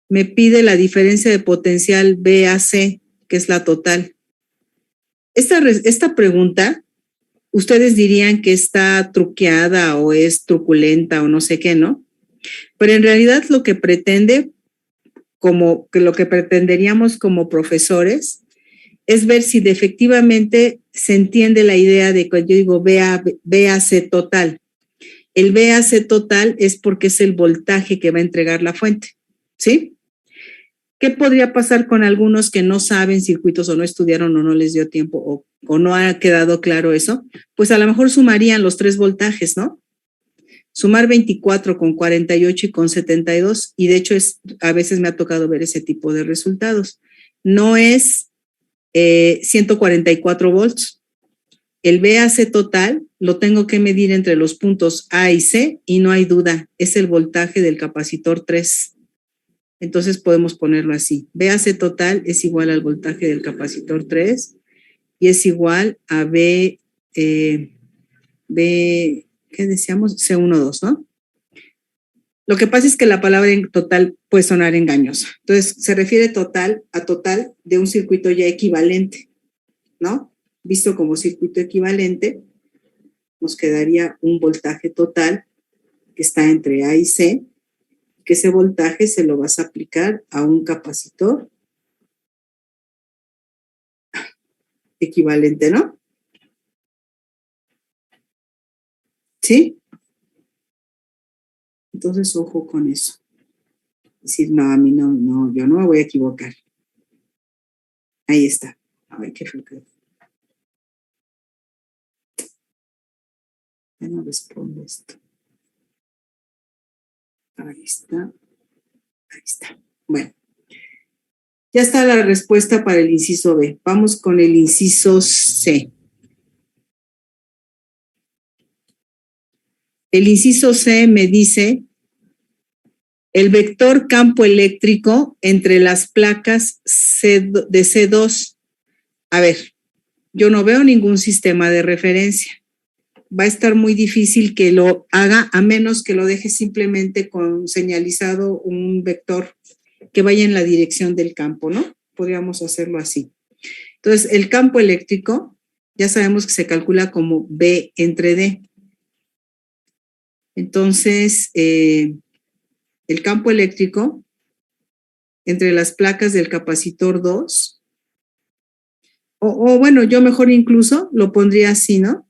me pide la diferencia de potencial BAC, que es la total. Esta pregunta, ustedes dirían que está truqueada o es truculenta o no sé qué, ¿no? Pero en realidad lo que pretende, como que lo que pretenderíamos como profesores, es ver si efectivamente se entiende la idea de que yo digo BAC total. El BAC total es porque es el voltaje que va a entregar la fuente, ¿sí? ¿Qué podría pasar con algunos que no saben circuitos o no estudiaron o no les dio tiempo o no ha quedado claro eso? Pues a lo mejor sumarían los 3 voltajes, ¿no? Sumar 24 con 48 y con 72, y de hecho a veces me ha tocado ver ese tipo de resultados. No es 144 volts. El BAC total lo tengo que medir entre los puntos A y C y no hay duda, es el voltaje del capacitor 3. Entonces podemos ponerlo así. BAC total es igual al voltaje del capacitor 3 y es igual a ¿qué decíamos? C12, ¿no? Lo que pasa es que la palabra en total puede sonar engañosa. Entonces, se refiere total a total de un circuito ya equivalente, ¿no? Visto como circuito equivalente, nos quedaría un voltaje total que está entre A y C, que ese voltaje se lo vas a aplicar a un capacitor equivalente, ¿no? ¿Sí? Entonces, ojo con eso. Decir, no, a mí no, yo no me voy a equivocar. Ahí está. A ver qué fue. Ya no responde esto. Ahí está. Ahí está. Bueno. Ya está la respuesta para el inciso B. Vamos con el inciso C. El inciso C me dice el vector campo eléctrico entre las placas de C2. A ver, yo no veo ningún sistema de referencia. Va a estar muy difícil que lo haga a menos que lo deje simplemente con señalizado un vector que vaya en la dirección del campo, ¿no? Podríamos hacerlo así. Entonces, el campo eléctrico ya sabemos que se calcula como B entre D. Entonces, el campo eléctrico entre las placas del capacitor 2, o bueno, yo mejor incluso lo pondría así, ¿no?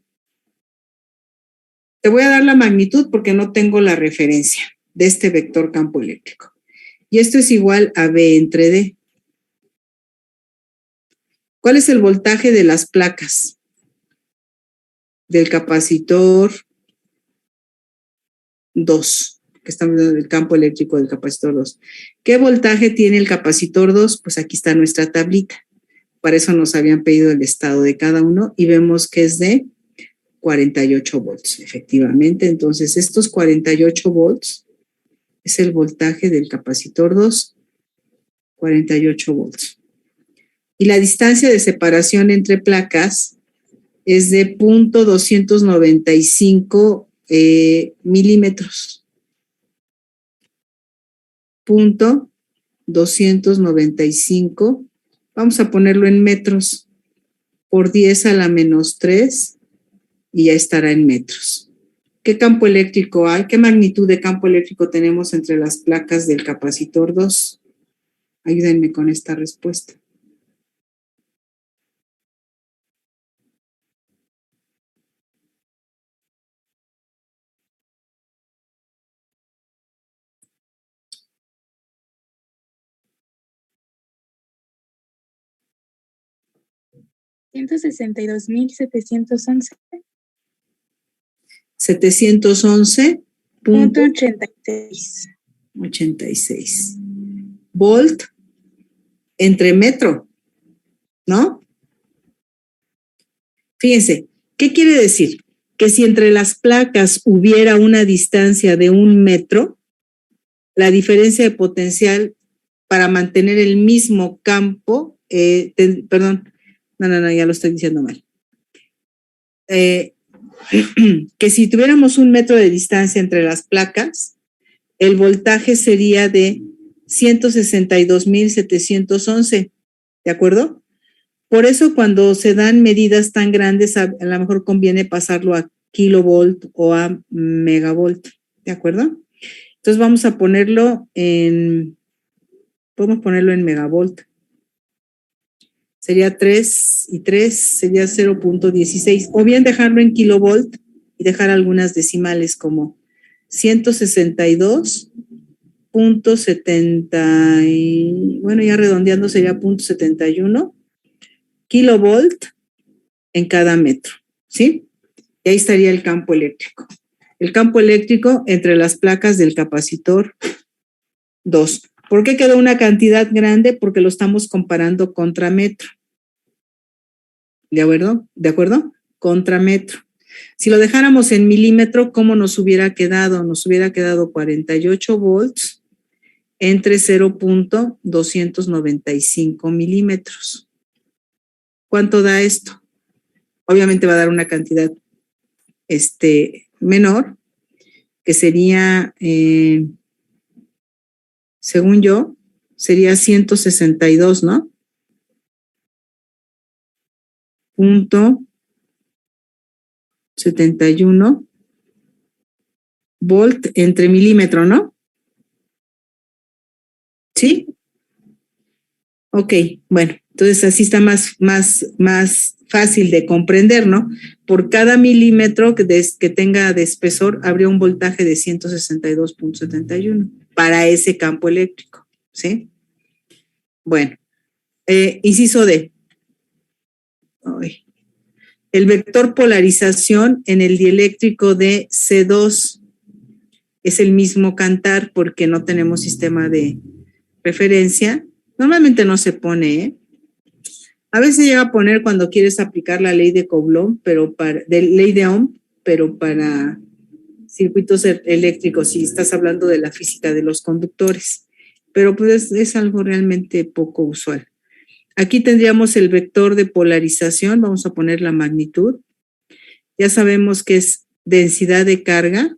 Te voy a dar la magnitud porque no tengo la referencia de este vector campo eléctrico. Y esto es igual a B entre D. ¿Cuál es el voltaje de las placas? del capacitor 2, que estamos hablando del campo eléctrico del capacitor 2. ¿Qué voltaje tiene el capacitor 2? Pues aquí está nuestra tablita. Para eso nos habían pedido el estado de cada uno y vemos que es de 48 volts, efectivamente. Entonces, estos 48 volts es el voltaje del capacitor 2, 48 volts. Y la distancia de separación entre placas es de 0.295 milímetros. 0.295, vamos a ponerlo en metros, por 10 a la menos 3, y ya estará en metros. ¿Qué campo eléctrico hay? ¿Qué magnitud de campo eléctrico tenemos entre las placas del capacitor 2? Ayúdenme con esta respuesta. $162,711. 711.86 volt entre metro, ¿no? Fíjense, ¿qué quiere decir? Que si entre las placas hubiera una distancia de 1 metro, la diferencia de potencial para mantener el mismo campo, perdón, no, ya lo estoy diciendo mal. Que si tuviéramos 1 metro de distancia entre las placas, el voltaje sería de 162,711, ¿de acuerdo? Por eso cuando se dan medidas tan grandes, a lo mejor conviene pasarlo a kilovolt o a megavolt, ¿de acuerdo? Entonces vamos a ponerlo podemos ponerlo en megavolt. Sería 3 y 3, sería 0.16. O bien dejarlo en kilovolt y dejar algunas decimales como 162.70, bueno, ya redondeando sería 0.71 kilovolt en cada metro, ¿sí? Y ahí estaría el campo eléctrico. El campo eléctrico entre las placas del capacitor 2. ¿Por qué quedó una cantidad grande? Porque lo estamos comparando contra metro. ¿De acuerdo? ¿De acuerdo? Contra metro. Si lo dejáramos en milímetro, ¿cómo nos hubiera quedado? Nos hubiera quedado 48 volts entre 0.295 milímetros. ¿Cuánto da esto? Obviamente va a dar una cantidad menor, que sería, según yo, sería 162, ¿no? Punto 71 volt entre milímetro, ¿no? ¿Sí? Ok, bueno, entonces así está más fácil de comprender, ¿no? Por cada milímetro que tenga de espesor, habría un voltaje de 162.71 para ese campo eléctrico, ¿sí? Bueno, inciso D. El vector polarización en el dieléctrico de C2 es el mismo cantar porque no tenemos sistema de referencia. Normalmente no se pone, ¿eh? A veces llega a poner cuando quieres aplicar la ley de Coulomb, ley de Ohm, pero para circuitos eléctricos, si estás hablando de la física de los conductores. Pero pues es algo realmente poco usual. Aquí tendríamos el vector de polarización, vamos a poner la magnitud. Ya sabemos que es densidad de carga,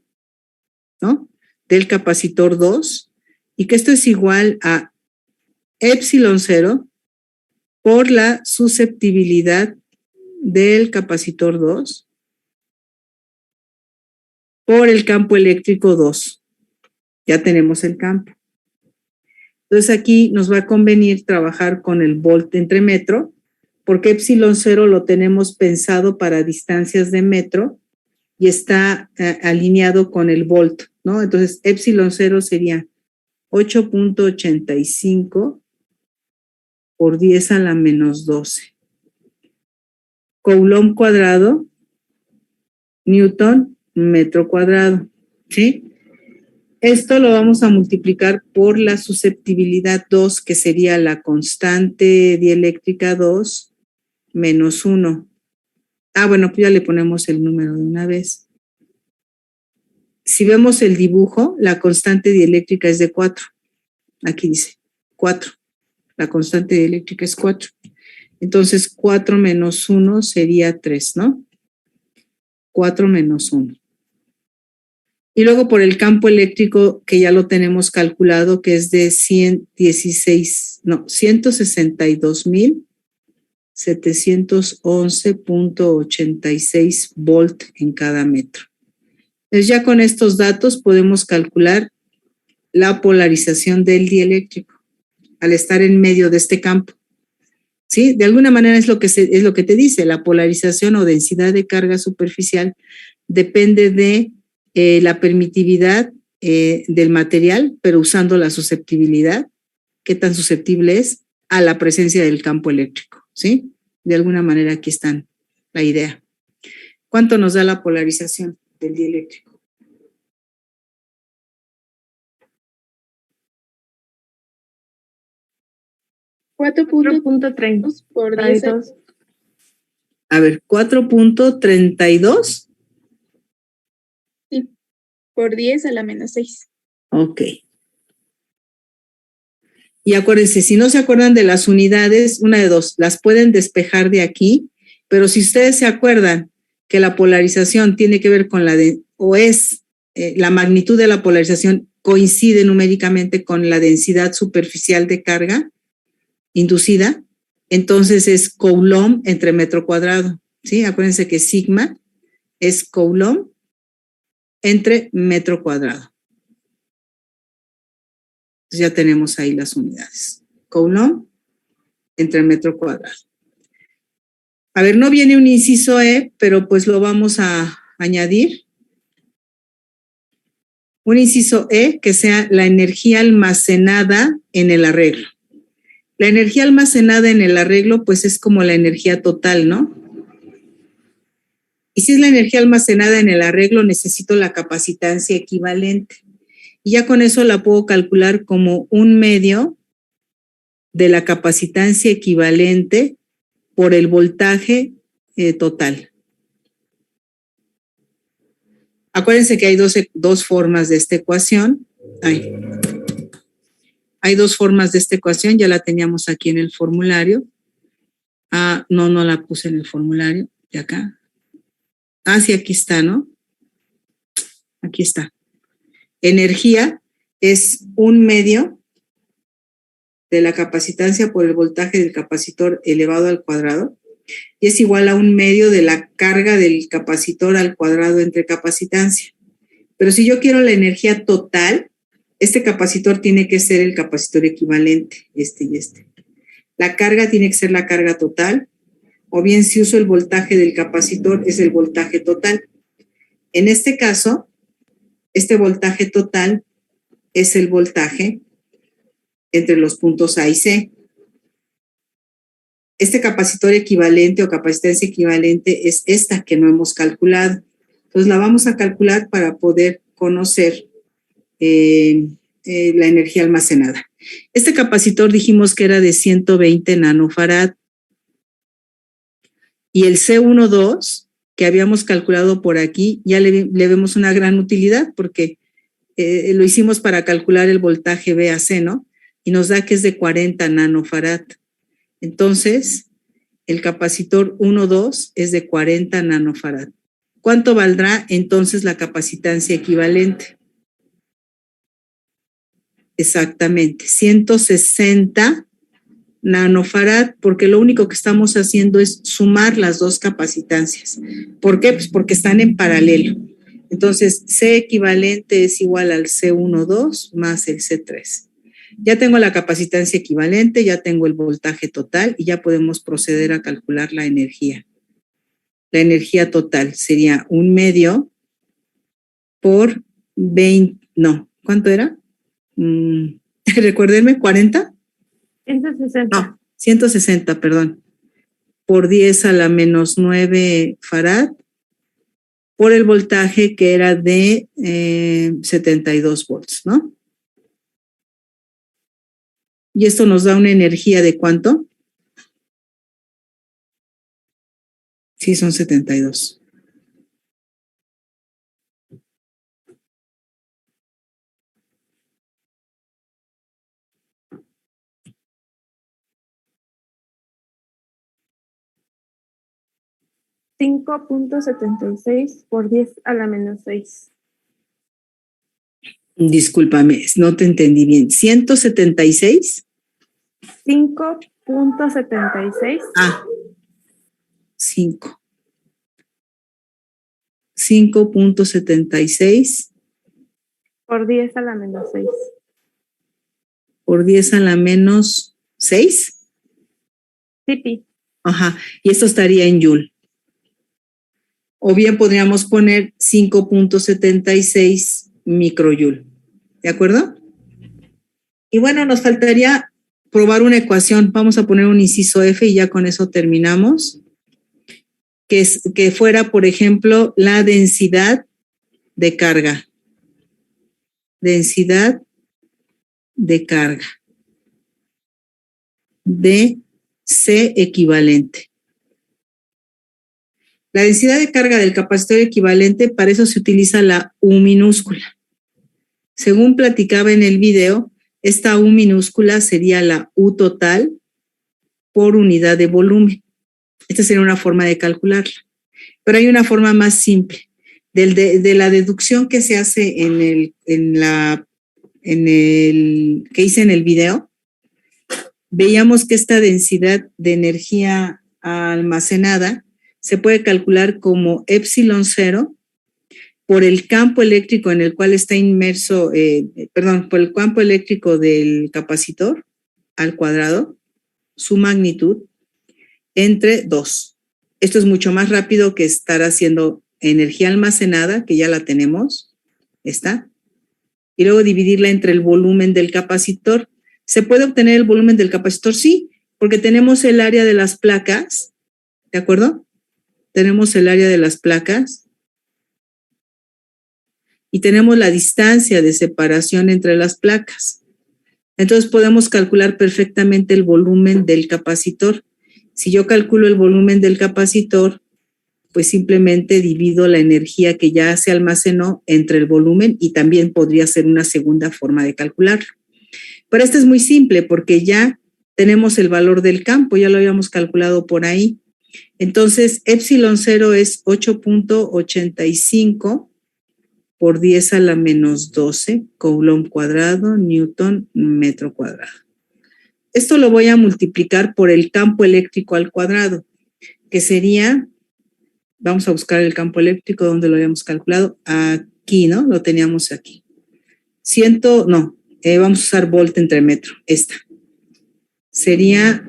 ¿no? Del capacitor 2, y que esto es igual a epsilon 0 por la susceptibilidad del capacitor 2 por el campo eléctrico 2. Ya tenemos el campo. Entonces aquí nos va a convenir trabajar con el volt entre metro, porque epsilon 0 lo tenemos pensado para distancias de metro y está alineado con el volt, ¿no? Entonces epsilon 0 sería 8.85 por 10 a la menos 12. Coulomb cuadrado Newton metro cuadrado, ¿sí? Esto lo vamos a multiplicar por la susceptibilidad 2, que sería la constante dieléctrica 2 menos 1. Bueno, pues ya le ponemos el número de una vez. Si vemos el dibujo, la constante dieléctrica es de 4. Aquí dice 4. La constante dieléctrica es 4. Entonces, 4 menos 1 sería 3, ¿no? 4 menos 1. Y luego por el campo eléctrico, que ya lo tenemos calculado, que es de 162.711.86 volt en cada metro. Entonces ya con estos datos podemos calcular la polarización del dieléctrico al estar en medio de este campo. ¿Sí? De alguna manera es lo que te dice, la polarización o densidad de carga superficial depende de la permitividad del material, pero usando la susceptibilidad, qué tan susceptible es a la presencia del campo eléctrico, ¿sí? De alguna manera aquí está la idea. ¿Cuánto nos da la polarización del dieléctrico? $4.32 por 10 A ver, 4.32. por 10 a la menos 6. Ok. Y acuérdense, si no se acuerdan de las unidades, una de dos, las pueden despejar de aquí, pero si ustedes se acuerdan que la polarización tiene que ver con la la magnitud de la polarización coincide numéricamente con la densidad superficial de carga inducida, entonces es Coulomb entre metro cuadrado, ¿sí? Acuérdense que sigma es Coulomb entre metro cuadrado. Entonces ya tenemos ahí las unidades. Coulomb entre metro cuadrado. A ver, no viene un inciso E, pero pues lo vamos a añadir. Un inciso E que sea la energía almacenada en el arreglo. La energía almacenada en el arreglo pues es como la energía total, ¿no? Y si es la energía almacenada en el arreglo, necesito la capacitancia equivalente. Y ya con eso la puedo calcular como 1/2 de la capacitancia equivalente por el voltaje total. Acuérdense que hay dos formas de esta ecuación. Hay dos formas de esta ecuación, ya la teníamos aquí en el formulario. No la puse en el formulario, de acá. Sí, aquí está, ¿no? Aquí está. Energía es 1/2 de la capacitancia por el voltaje del capacitor elevado al cuadrado y es igual a 1/2 de la carga del capacitor al cuadrado entre capacitancia. Pero si yo quiero la energía total, este capacitor tiene que ser el capacitor equivalente, este y este. La carga tiene que ser la carga total, o bien si uso el voltaje del capacitor es el voltaje total. En este caso, este voltaje total es el voltaje entre los puntos A y C. Este capacitor equivalente o capacitancia equivalente es esta que no hemos calculado. Entonces la vamos a calcular para poder conocer la energía almacenada. Este capacitor dijimos que era de 120 nanofarad y el C12 que habíamos calculado por aquí ya le vemos una gran utilidad porque lo hicimos para calcular el voltaje B a C, ¿no? Y nos da que es de 40 nanofarad. Entonces, el capacitor 1,2 es de 40 nanofarad. ¿Cuánto valdrá entonces la capacitancia equivalente? Exactamente, 160 nanofarad, porque lo único que estamos haciendo es sumar las dos capacitancias. ¿Por qué? Pues porque están en paralelo. Entonces, C equivalente es igual al C12 más el C3. Ya tengo la capacitancia equivalente, ya tengo el voltaje total y ya podemos proceder a calcular la energía. La energía total sería 1/2 por 20, no, ¿cuánto era? Recuérdenme, ¿40? 160. No, 160, perdón. Por 10 a la menos 9 farad por el voltaje que era de 72 volts, ¿no? Y esto nos da una energía de ¿cuánto? Sí, son 72. $5.76 por 10 a la menos 6. Discúlpame, no te entendí bien. ¿176? 5.76 Ah, 5. 5.76 por 10 a la menos 6. por 10 a la menos 6. Sí, Pi. Ajá, y esto estaría en Joule. O bien podríamos poner 5.76 microjoule. ¿De acuerdo? Y bueno, nos faltaría probar una ecuación. Vamos a poner un inciso F y ya con eso terminamos. Que fuera, por ejemplo, la densidad de carga. Densidad de carga. De C equivalente. La densidad de carga del capacitor equivalente, para eso se utiliza la U minúscula. Según platicaba en el video, esta U minúscula sería la U total por unidad de volumen. Esta sería una forma de calcularla. Pero hay una forma más simple. De la deducción que se hace que hice en el video, veíamos que esta densidad de energía almacenada se puede calcular como epsilon 0 por el campo eléctrico en el cual está inmerso, por el campo eléctrico del capacitor al cuadrado, su magnitud, entre 2. Esto es mucho más rápido que estar haciendo energía almacenada, que ya la tenemos, está, y luego dividirla entre el volumen del capacitor. ¿Se puede obtener el volumen del capacitor? Sí, porque tenemos el área de las placas, ¿de acuerdo? Tenemos el área de las placas y tenemos la distancia de separación entre las placas. Entonces podemos calcular perfectamente el volumen del capacitor. Si yo calculo el volumen del capacitor, pues simplemente divido la energía que ya se almacenó entre el volumen y también podría ser una segunda forma de calcularlo. Pero esto es muy simple porque ya tenemos el valor del campo, ya lo habíamos calculado por ahí. Entonces, epsilon 0 es 8.85 por 10 a la menos 12, coulomb cuadrado, newton, metro cuadrado. Esto lo voy a multiplicar por el campo eléctrico al cuadrado, que sería, vamos a buscar el campo eléctrico donde lo habíamos calculado, aquí, ¿no? Lo teníamos aquí. Vamos a usar volt entre metro, esta. Sería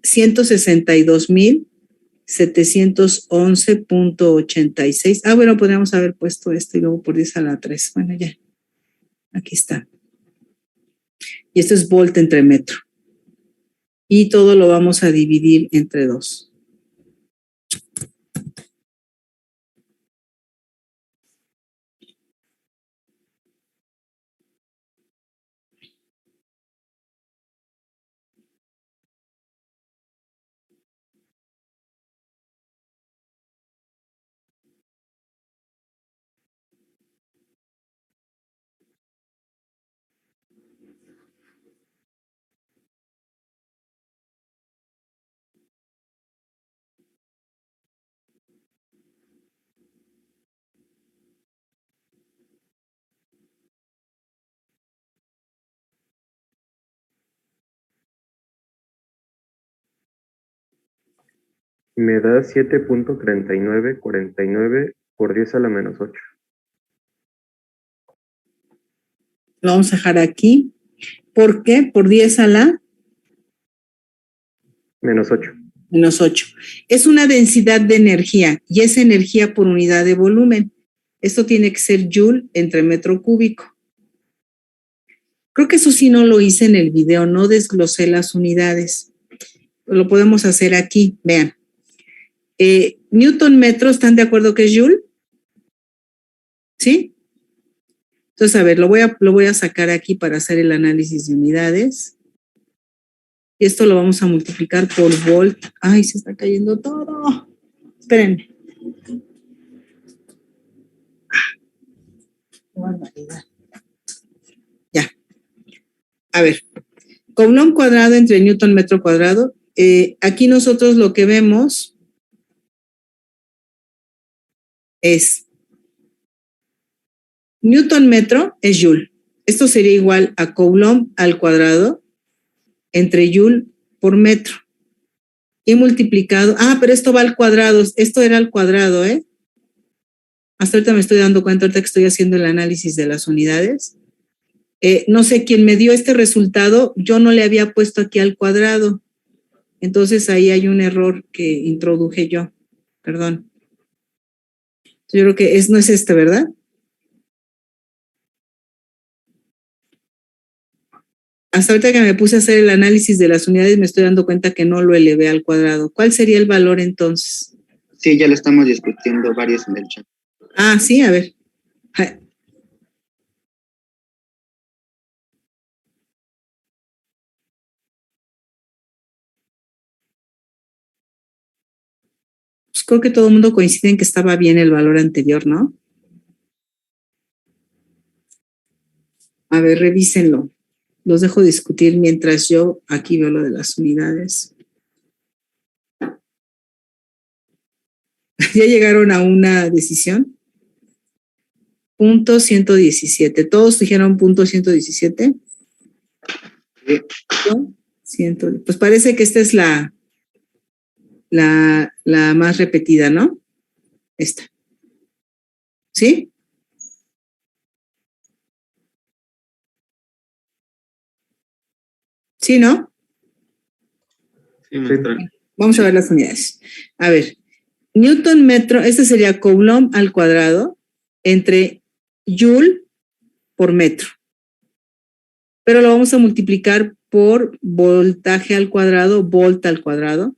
162.711.86. Bueno, podríamos haber puesto esto y luego por 10 a la 3. Bueno, ya. Aquí está. Y esto es volt entre metro. Y todo lo vamos a dividir entre 2. Me da 7.3949 por 10 a la menos 8. Lo vamos a dejar aquí. ¿Por qué? Por 10 a la Menos 8. menos 8. Es una densidad de energía y es energía por unidad de volumen. Esto tiene que ser joule entre metro cúbico. Creo que eso sí no lo hice en el video, no desglosé las unidades. Lo podemos hacer aquí, vean. Newton metro, ¿están de acuerdo que es Joule? ¿Sí? Entonces, a ver, lo voy a sacar aquí para hacer el análisis de unidades. Y esto lo vamos a multiplicar por volt. ¡Ay, se está cayendo todo! Espérenme. Qué barbaridad. Ya. A ver. Coulomb cuadrado entre Newton metro cuadrado. Aquí nosotros lo que vemos es Newton metro es Joule. Esto sería igual a Coulomb al cuadrado entre Joule por metro. Y multiplicado. Pero esto va al cuadrado. Esto era al cuadrado, ¿eh? Hasta ahorita me estoy dando cuenta, ahorita que estoy haciendo el análisis de las unidades. No sé, quién me dio este resultado, yo no le había puesto aquí al cuadrado. Entonces ahí hay un error que introduje yo. Perdón. Yo creo que no es este, ¿verdad? Hasta ahorita que me puse a hacer el análisis de las unidades me estoy dando cuenta que no lo elevé al cuadrado. ¿Cuál sería el valor entonces? Sí, ya lo estamos discutiendo varios en el chat. Sí, a ver. Pues creo que todo el mundo coincide en que estaba bien el valor anterior, ¿no? A ver, revísenlo. Los dejo discutir mientras yo aquí veo lo de las unidades. ¿Ya llegaron a una decisión? Punto 117. ¿Todos dijeron punto 117? Sí. Pues parece que esta es la más repetida, ¿no? Esta. ¿Sí? ¿Sí, no? Sí, maestra. Vamos a ver las unidades. A ver, Newton metro, este sería Coulomb al cuadrado entre Joule por metro. Pero lo vamos a multiplicar por voltaje al cuadrado, volt al cuadrado,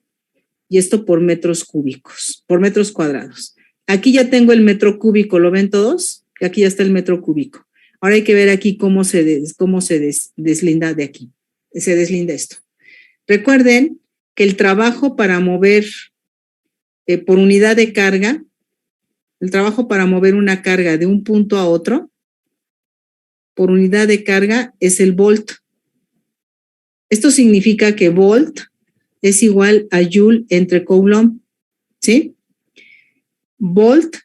y esto por metros cúbicos, por metros cuadrados. Aquí ya tengo el metro cúbico, ¿lo ven todos? Aquí ya está el metro cúbico. Ahora hay que ver aquí cómo se deslinda de aquí. Se deslinda esto. Recuerden que el trabajo para mover por unidad de carga, el trabajo para mover una carga de un punto a otro, por unidad de carga es el volt. Esto significa que volt es igual a Joule entre Coulomb, ¿sí? Volt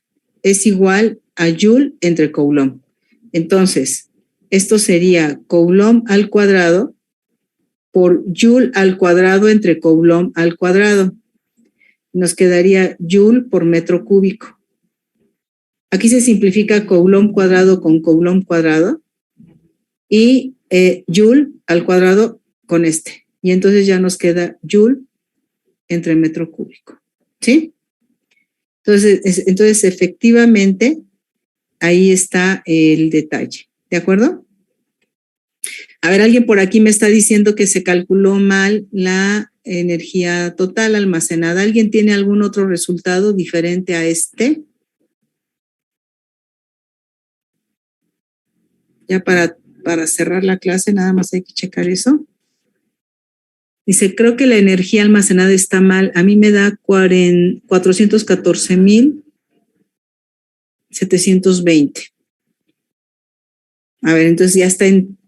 es igual a Joule entre Coulomb. Entonces, esto sería Coulomb al cuadrado por Joule al cuadrado entre Coulomb al cuadrado. Nos quedaría Joule por metro cúbico. Aquí se simplifica Coulomb cuadrado con Coulomb cuadrado y Joule al cuadrado con este. Y entonces ya nos queda Joule entre metro cúbico. ¿Sí? Entonces efectivamente, ahí está el detalle. ¿De acuerdo? A ver, alguien por aquí me está diciendo que se calculó mal la energía total almacenada. ¿Alguien tiene algún otro resultado diferente a este? Ya para cerrar la clase, nada más hay que checar eso. Dice, creo que la energía almacenada está mal. A mí me da 414,720. A ver, entonces ya está en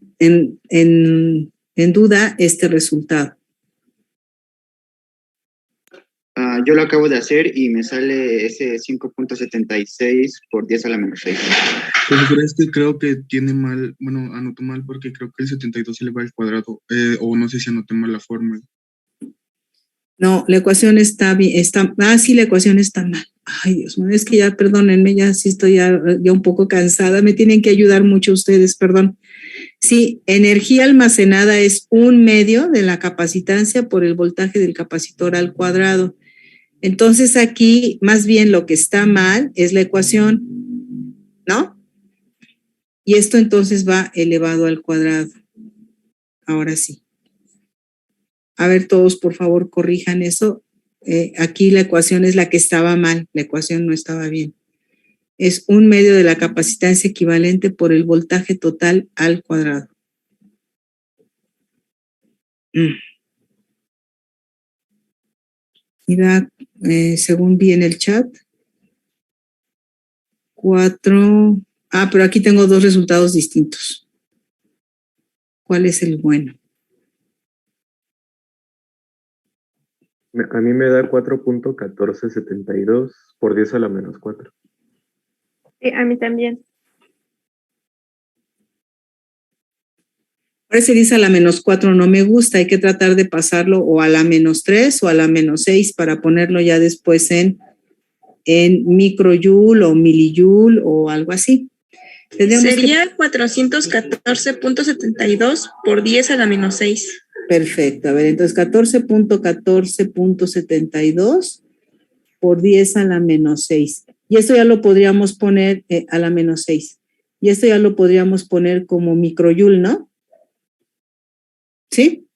duda este resultado. Yo lo acabo de hacer y me sale ese 5.76 por 10 a la menos 6. Pero es que creo que tiene mal, bueno, anoto mal porque creo que el 72 se le va al cuadrado, o no sé si anoté mal la fórmula. No, la ecuación está bien, sí, la ecuación está mal. Ay, Dios mío, es que ya, perdónenme, ya sí estoy ya un poco cansada, me tienen que ayudar mucho ustedes, perdón. Sí, energía almacenada es 1/2 de la capacitancia por el voltaje del capacitor al cuadrado. Entonces aquí, más bien lo que está mal es la ecuación, ¿no? Y esto entonces va elevado al cuadrado. Ahora sí. A ver, todos, por favor, corrijan eso. aquí la ecuación es la que estaba mal, la ecuación no estaba bien. Es 1/2 de la capacitancia equivalente por el voltaje total al cuadrado. Mira, según vi en el chat, 4. Pero aquí tengo 2 resultados distintos. ¿Cuál es el bueno? A mí me da 4.1472 por 10 a la menos 4. Sí, a mí también. Ahora ese 10 a la menos 4 no me gusta, hay que tratar de pasarlo o a la menos 3 o a la menos 6 para ponerlo ya después en microjoule o milijoule o algo así. Sería 414.72 por 10 a la menos 6. Perfecto, a ver, entonces 14.14.72 por 10 a la menos 6. Y esto ya lo podríamos poner a la menos 6. Y esto ya lo podríamos poner como microjoule, ¿no? ¿Sí?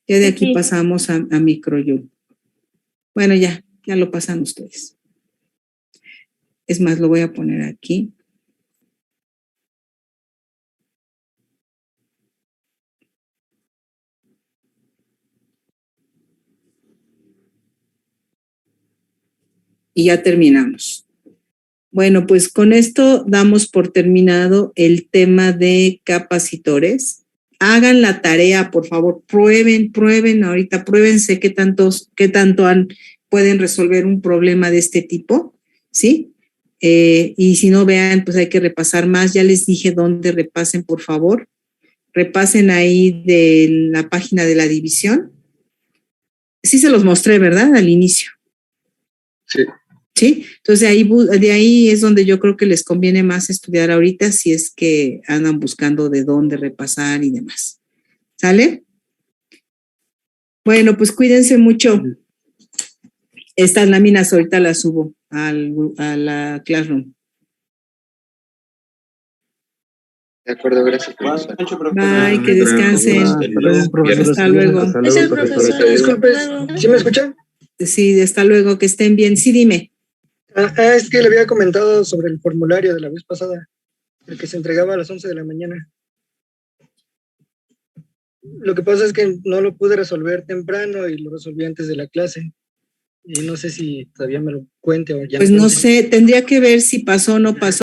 Ya de aquí Sí. pasamos a microjoule. Bueno, ya lo pasan ustedes. Es más, lo voy a poner aquí. Y ya terminamos. Bueno, pues con esto damos por terminado el tema de capacitores. Hagan la tarea, por favor, prueben ahorita, pruébense qué tanto pueden resolver un problema de este tipo, ¿sí? Y si no vean, pues hay que repasar más. Ya les dije dónde repasen, por favor. Repasen ahí de la página de la división. Sí se los mostré, ¿verdad? Al inicio. Sí. ¿Sí? Entonces de ahí es donde yo creo que les conviene más estudiar ahorita si es que andan buscando de dónde repasar y demás. ¿Sale? Bueno, pues cuídense mucho. Estas láminas ahorita las subo a la Classroom. De acuerdo, gracias, profesor. Bye, que descansen. Hasta luego. Hasta Es luego, el profesor. profesor. Disculpe, ¿sí me escuchan? Sí, hasta luego, que estén bien. Sí, dime. Es que le había comentado sobre el formulario de la vez pasada, el que se entregaba a las 11 de la mañana. Lo que pasa es que no lo pude resolver temprano y lo resolví antes de la clase. Y no sé si todavía me lo cuente o ya. Pues no sé, tendría que ver si pasó o no pasó.